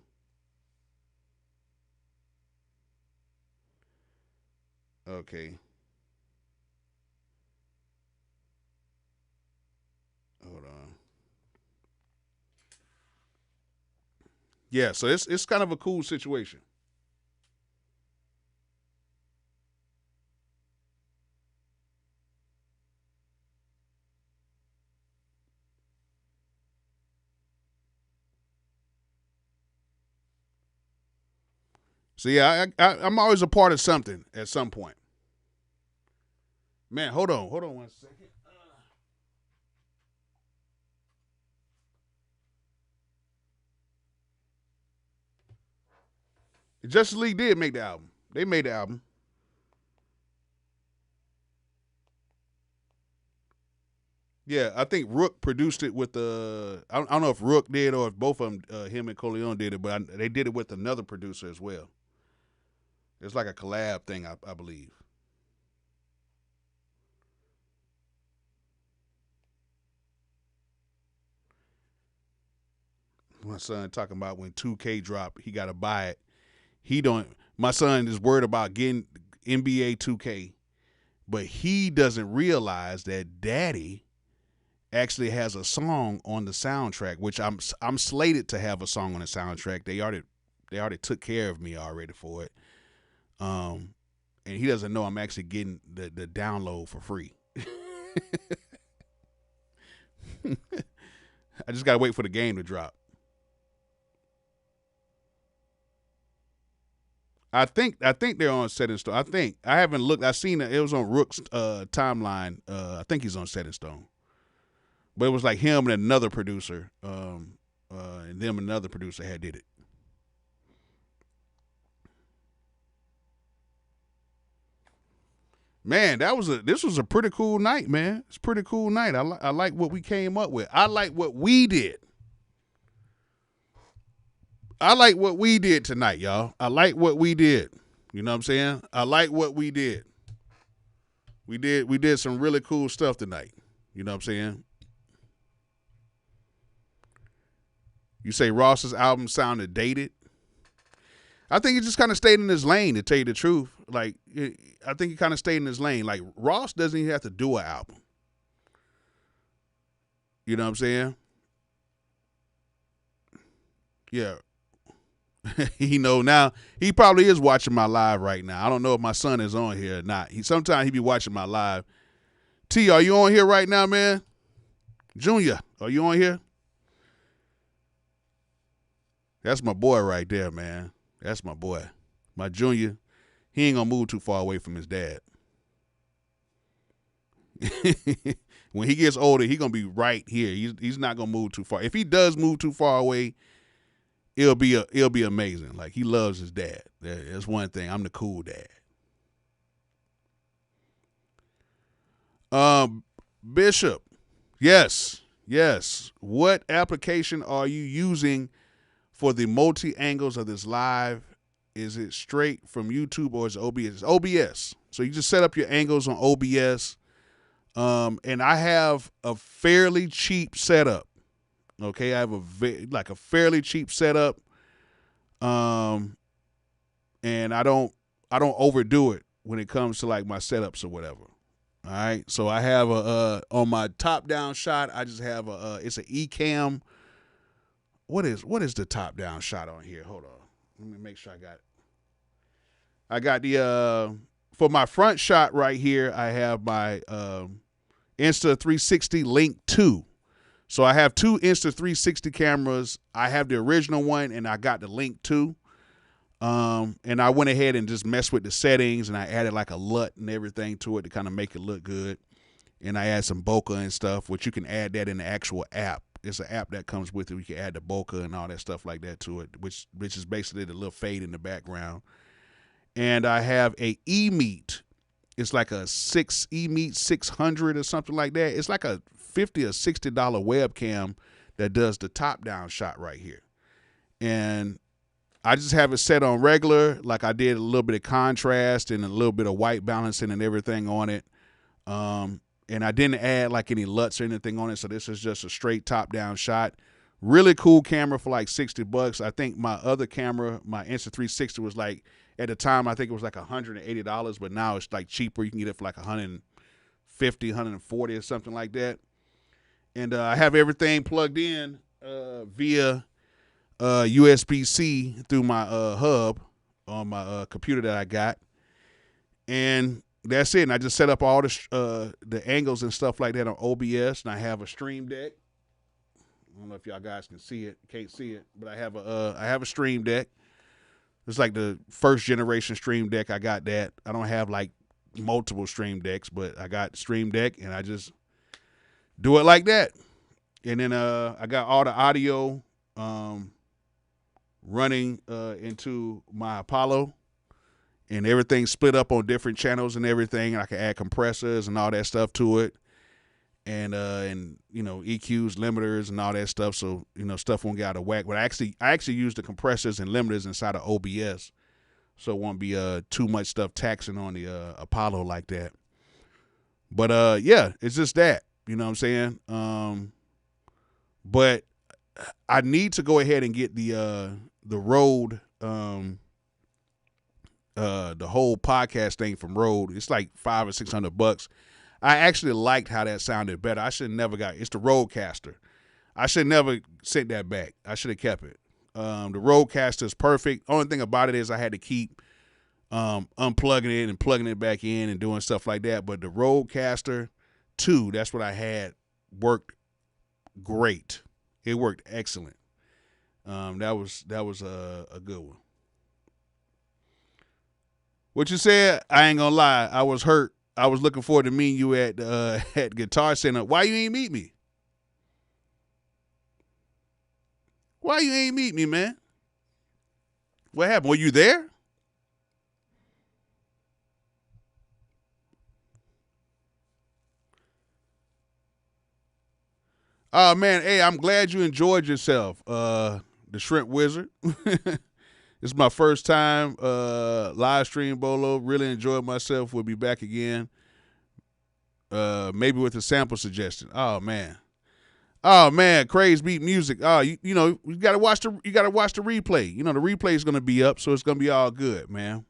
Speaker 2: Okay. Hold on. Yeah, so it's kind of a cool situation. So yeah, I'm always a part of something at some point. Man, hold on 1 second. Justice League did make the album. They made the album. Yeah, I think Rook produced it with I don't know if Rook did or if both of them, him and Coleon did it, but they did it with another producer as well. It's like a collab thing, I believe. My son talking about when 2K dropped, he got to buy it. My son is worried about getting NBA 2K, but he doesn't realize that Daddy actually has a song on the soundtrack, which I'm slated to have a song on the soundtrack. They already took care of me already for it. And he doesn't know I'm actually getting the download for free. I just gotta wait for the game to drop. I think they're on Set in Stone. I haven't looked. I seen it was on Rook's timeline. I think he's on Set in Stone. But it was like him and another producer, and them and another producer had did it. Man, this was a pretty cool night, man. It's a pretty cool night. I like what we came up with. I like what we did. I like what we did tonight, y'all. I like what we did. You know what I'm saying? I like what we did. We did some really cool stuff tonight. You know what I'm saying? You say Ross's album sounded dated. I think he just kind of stayed in his lane, to tell you the truth. Like, I think he kind of stayed in his lane. Like, Ross doesn't even have to do an album. You know what I'm saying? Yeah. Now he probably is watching my live right now. I don't know if my son is on here or not. Sometimes he be watching my live. T, are you on here right now, man? Junior, are you on here? That's my boy right there, man. That's my boy. My Junior, he ain't gonna move too far away from his dad. When he gets older, he gonna be right here. He's not gonna move too far. If he does move too far away, it'll be amazing. Like, he loves his dad. That's one thing. I'm the cool dad. Bishop, yes. What application are you using for the multi-angles of this live? Is it straight from YouTube or is it OBS? It's OBS. So you just set up your angles on OBS. And I have a fairly cheap setup Okay, I have a fairly cheap setup, and I don't overdo it when it comes to like my setups or whatever. All right, so I have on my top down shot, I just have it's an Ecamm. What is the top down shot on here? Hold on, let me make sure I got it. I got the for my front shot right here, I have my Insta360 Link 2. So I have two Insta360 cameras. I have the original one and I got the Link 2. And I went ahead and just messed with the settings and I added like a LUT and everything to it to kind of make it look good. And I add some bokeh and stuff, which you can add that in the actual app. It's an app that comes with it. You can add the bokeh and all that stuff like that to it, which is basically the little fade in the background. And I have a E-Meet. It's like a E-Meet 600 or something like that. It's like a $50 or $60 webcam that does the top down shot right here. And I just have it set on regular, like I did a little bit of contrast and a little bit of white balancing and everything on it. And I didn't add like any LUTs or anything on it. So this is just a straight top down shot. Really cool camera for like $60. I think my other camera, my Insta360 was like, at the time, I think it was like $180, but now it's like cheaper. You can get it for like $150, $140 or something like that. And I have everything plugged in via USB-C through my hub on my computer that I got. And that's it. And I just set up all the angles and stuff like that on OBS. And I have a Stream Deck. I don't know if y'all guys can see it. Can't see it, but I have a Stream Deck. It's like the first generation Stream Deck. I got that. I don't have like multiple Stream Decks, but I got Stream Deck and I just do it like that. And then I got all the audio running into my Apollo, and everything split up on different channels and everything. And I can add compressors and all that stuff to it. And you know, EQs, limiters, and all that stuff, so you know stuff won't get out of whack. But I actually use the compressors and limiters inside of OBS, so it won't be too much stuff taxing on the Apollo like that. But yeah, it's just that, you know what I'm saying. But I need to go ahead and get the Rode, the whole podcast thing from Rode. It's like $500 or $600. I actually liked how that sounded better. I should have never it's the Rodecaster. I should never sent that back. I should have kept it. The Rodecaster is perfect. Only thing about it is I had to keep unplugging it and plugging it back in and doing stuff like that. But the Rodecaster 2, that's what I had, worked great. It worked excellent. That was a good one. What you said, I ain't gonna lie, I was hurt. I was looking forward to meeting you at Guitar Center. Why you ain't meet me? Why you ain't meet me, man? What happened? Were you there? Oh man, hey, I'm glad you enjoyed yourself. The Shrimp Wizard. This is my first time live stream Bolo. Really enjoyed myself. We'll be back again. Maybe with a sample suggestion. Oh man, Craze Beat Music. Oh, you know, you gotta watch the replay. You know, the replay is gonna be up, so it's gonna be all good, man.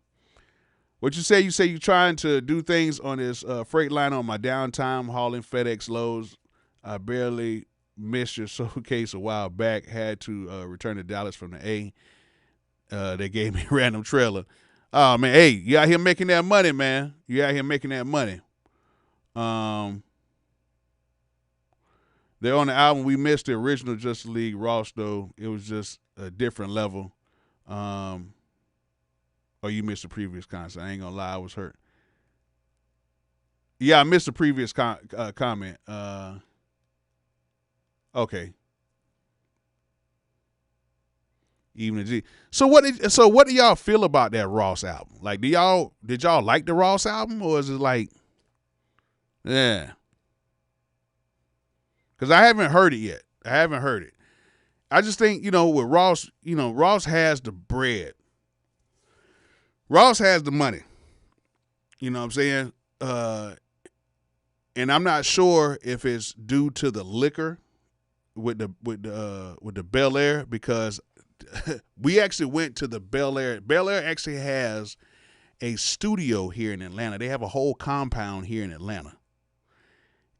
Speaker 2: What you say? You say you're trying to do things on this freight line on my downtime, hauling FedEx loads. I barely missed your showcase a while back. Had to return to Dallas from the A. They gave me a random trailer. Oh man, hey, you out here making that money, man. You out here making that money. They're on the album. We missed the original Justice League Ross though. It was just a different level. Oh, you missed the previous concert. I ain't gonna lie, I was hurt. Yeah, I missed the previous comment. Okay. Even a G. So what do y'all feel about that Ross album? Like, did y'all like the Ross album, or is it like, yeah? Because I haven't heard it yet. I just think, you know, with Ross, you know, Ross has the bread. Ross has the money. You know what I'm saying? And I'm not sure if it's due to the liquor, the Bel Air because we actually went to the Bel Air. Bel Air actually has a studio here in Atlanta. They have a whole compound here in Atlanta,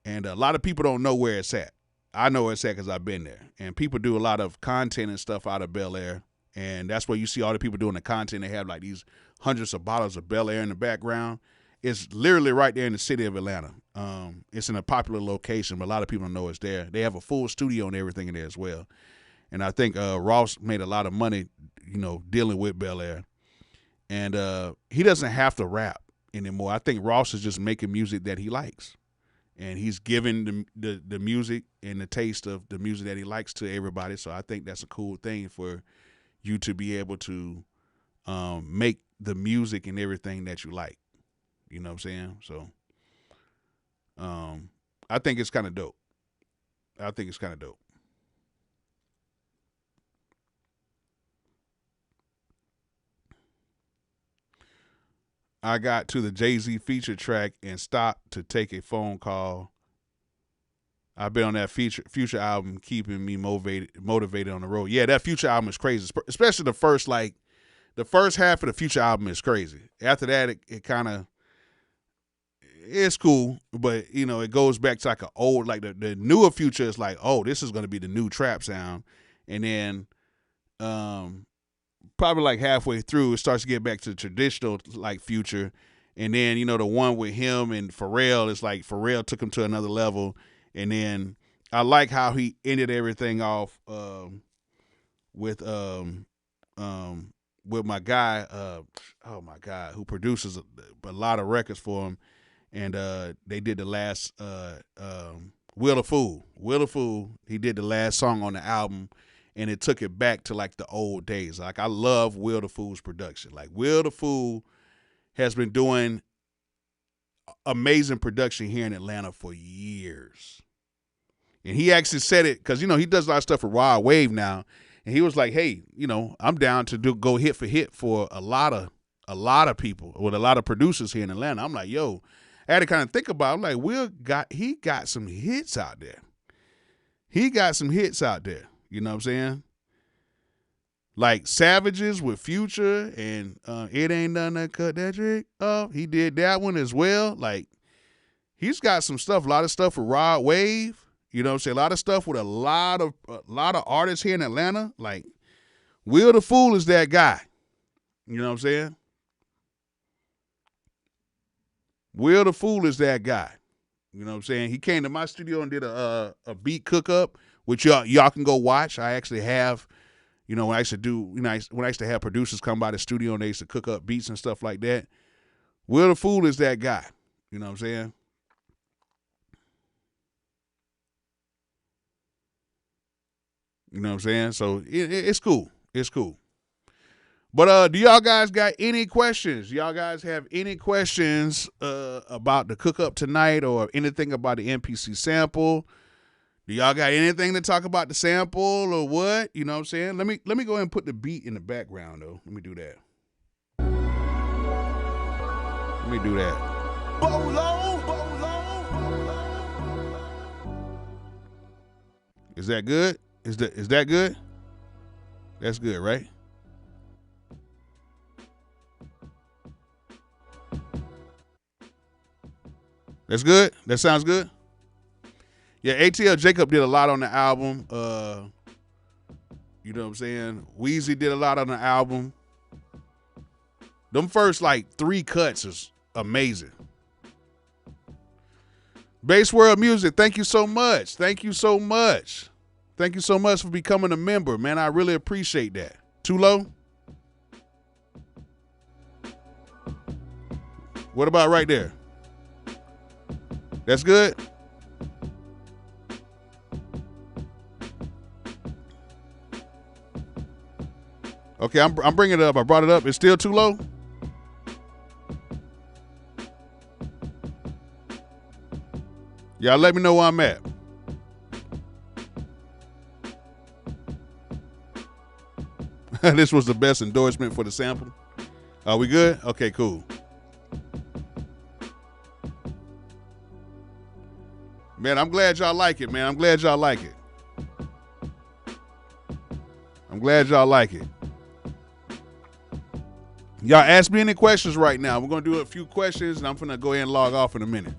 Speaker 2: and a lot of people don't know where it's at. I know where it's at because I've been there, and people do a lot of content and stuff out of Bel Air, and that's where you see all the people doing the content. They have like these hundreds of bottles of Bel Air in the background. It's literally right there in the city of Atlanta. It's in a popular location, but a lot of people don't know it's there. They have a full studio and everything in there as well. And I think Ross made a lot of money, dealing with Bel Air. And he doesn't have to rap anymore. I think Ross is just making music that he likes. And he's giving the music and the taste of the music that he likes to everybody. So I think that's a cool thing for you to be able to make the music and everything that you like. You know what I'm saying? So I think it's kind of dope. I got to the Jay-Z feature track and stopped to take a phone call. I've been on that Future album, keeping me motivated on the road. Yeah, that Future album is crazy, especially the first half of the Future album is crazy. After that, it kind of, it's cool, but it goes back to like an old, like the newer Future is like, oh, this is going to be the new trap sound. And then probably like halfway through, it starts to get back to traditional like Future. And then, the one with him and Pharrell, it's like Pharrell took him to another level. And then I like how he ended everything off with my guy, oh my God, who produces a lot of records for him. And they did the last Will the Fool. Will the Fool, he did the last song on the album, and it took it back to like the old days. Like I love Will the Fool's production. Like Will the Fool has been doing amazing production here in Atlanta for years. And he actually said it because, he does a lot of stuff for Rod Wave now. And he was like, hey, I'm down to go hit for hit for a lot of people, with a lot of producers here in Atlanta. I'm like, yo, I had to kind of think about it. I'm like, he got some hits out there. You know what I'm saying? Like Savages with Future and It Ain't Nothing to Cut That Trick Off. He did that one as well. Like, he's got some stuff, a lot of stuff with Rod Wave. You know what I'm saying? A lot of stuff with a lot of artists here in Atlanta. Like, Will the Fool is that guy. You know what I'm saying? Will the Fool is that guy. You know what I'm saying? He came to my studio and did a beat cook up, which y'all can go watch. I actually have, when I used to have producers come by the studio and they used to cook up beats and stuff like that. Will the Fool is that guy. You know what I'm saying? You know what I'm saying? So it's cool. It's cool. But do y'all guys got any questions? Y'all guys have any questions about the cook up tonight or anything about the MPC sample? Do y'all got anything to talk about the sample or what? You know what I'm saying? Let me go ahead and put the beat in the background though. Let me do that. Bolo. Is that good? Is that good? That's good, right? That's good? That sounds good? Yeah, ATL Jacob did a lot on the album. You know what I'm saying? Weezy did a lot on the album. Them first, 3 cuts is amazing. Bass World Music, thank you so much. Thank you so much for becoming a member, man. I really appreciate that. Too low? What about right there? That's good? Okay, I'm bringing it up. I brought it up. It's still too low? Y'all let me know where I'm at. This was the best endorsement for the sample. Are we good? Okay, cool. Man, I'm glad y'all like it, man. I'm glad y'all like it. I'm glad y'all like it. Y'all ask me any questions right now. We're going to do a few questions, and I'm going to go ahead and log off in a minute.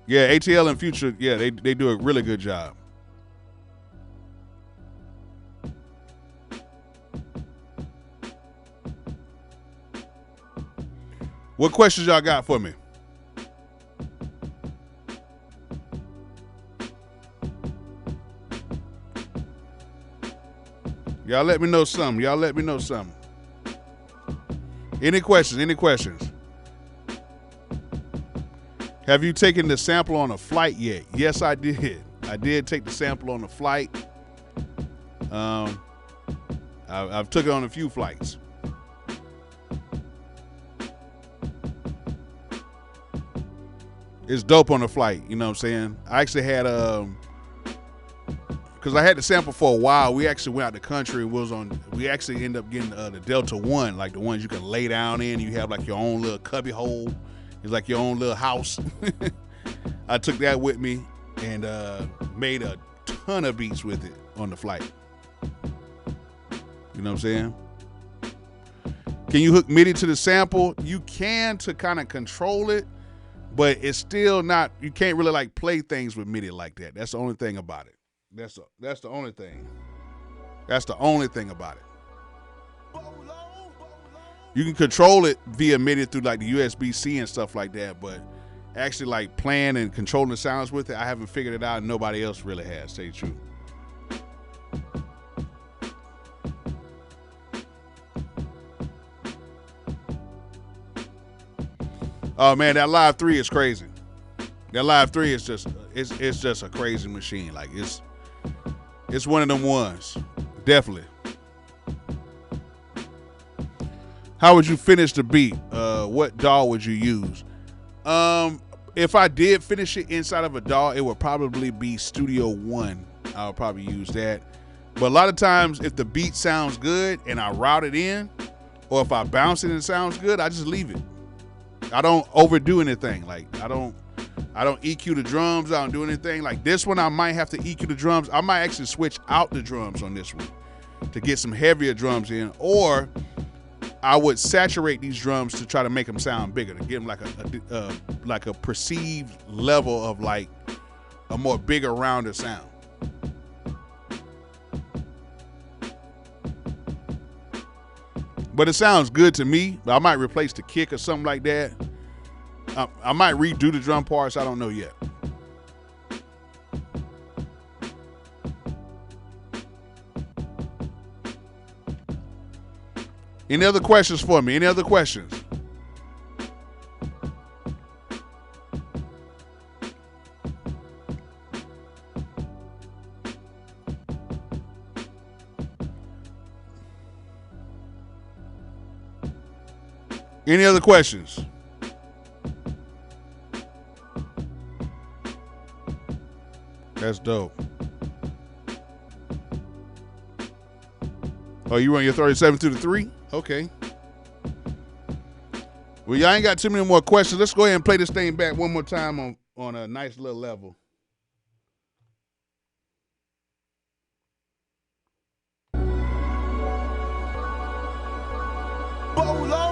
Speaker 2: Yeah, ATL and Future, yeah, they do a really good job. What questions y'all got for me? Y'all let me know something. Y'all let me know something. Any questions? Any questions? Have you taken the sample on a flight yet? Yes, I did. I did take the sample on a flight. I've took it on a few flights. It's dope on the flight, you know what I'm saying? I actually had because I had the sample for a while. We actually went out the country and we actually ended up getting the Delta One, like the ones you can lay down in. You have like your own little cubby hole. It's like your own little house. I took that with me and made a ton of beats with it on the flight. You know what I'm saying? Can you hook MIDI to the sample? You can to kind of control it, but it's still not, you can't really like play things with MIDI like that. That's the only thing about it. That's the only thing. That's the only thing about it. You can control it via MIDI through like the USB-C and stuff like that, but actually like playing and controlling the sounds with it, I haven't figured it out, and nobody else really has, to tell you the truth. Oh man, that Live 3 is crazy. That Live 3 is just it's just a crazy machine. Like it's one of them ones. Definitely. How would you finish the beat? What DAW would you use? If I did finish it inside of a DAW, it would probably be Studio One. I would probably use that. But a lot of times, if the beat sounds good and I route it in, or if I bounce it and it sounds good, I just leave it. I don't overdo anything. Like I don't EQ the drums. I don't do anything. Like this one, I might have to EQ the drums. I might actually switch out the drums on this one to get some heavier drums in, or I would saturate these drums to try to make them sound bigger, to give them like a perceived level of like a more bigger, rounder sound. But it sounds good to me. I might replace the kick or something like that. I might redo the drum parts. I don't know yet. Any other questions for me? Any other questions? Any other questions? That's dope. Oh, you run your 37 to the 3? Okay. Well, y'all ain't got too many more questions. Let's go ahead and play this thing back one more time on a nice little level.
Speaker 4: Bolo.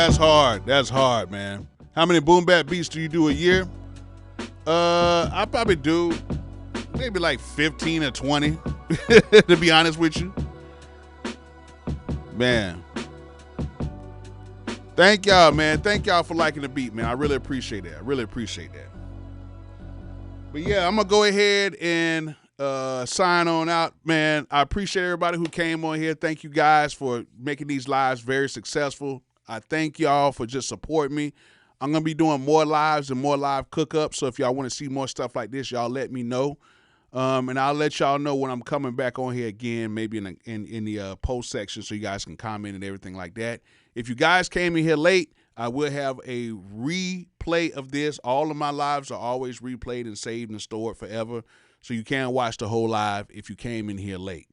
Speaker 2: That's hard. That's hard, man. How many boom bap beats do you do a year? I probably do maybe like 15 or 20, to be honest with you. Man. Thank y'all, man. Thank y'all for liking the beat, man. I really appreciate that. I really appreciate that. But yeah, I'm going to go ahead and sign on out, man. I appreciate everybody who came on here. Thank you guys for making these lives very successful. I thank y'all for just supporting me. I'm going to be doing more lives and more live cook-ups, so if y'all want to see more stuff like this, y'all let me know. And I'll let y'all know when I'm coming back on here again, maybe in the post section, so you guys can comment and everything like that. If you guys came in here late, I will have a replay of this. All of my lives are always replayed and saved and stored forever, so you can watch the whole live if you came in here late.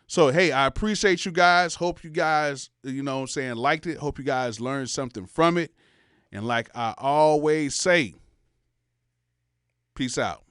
Speaker 2: So, hey, I appreciate you guys. Hope you guys, liked it. Hope you guys learned something from it. And like I always say, peace out.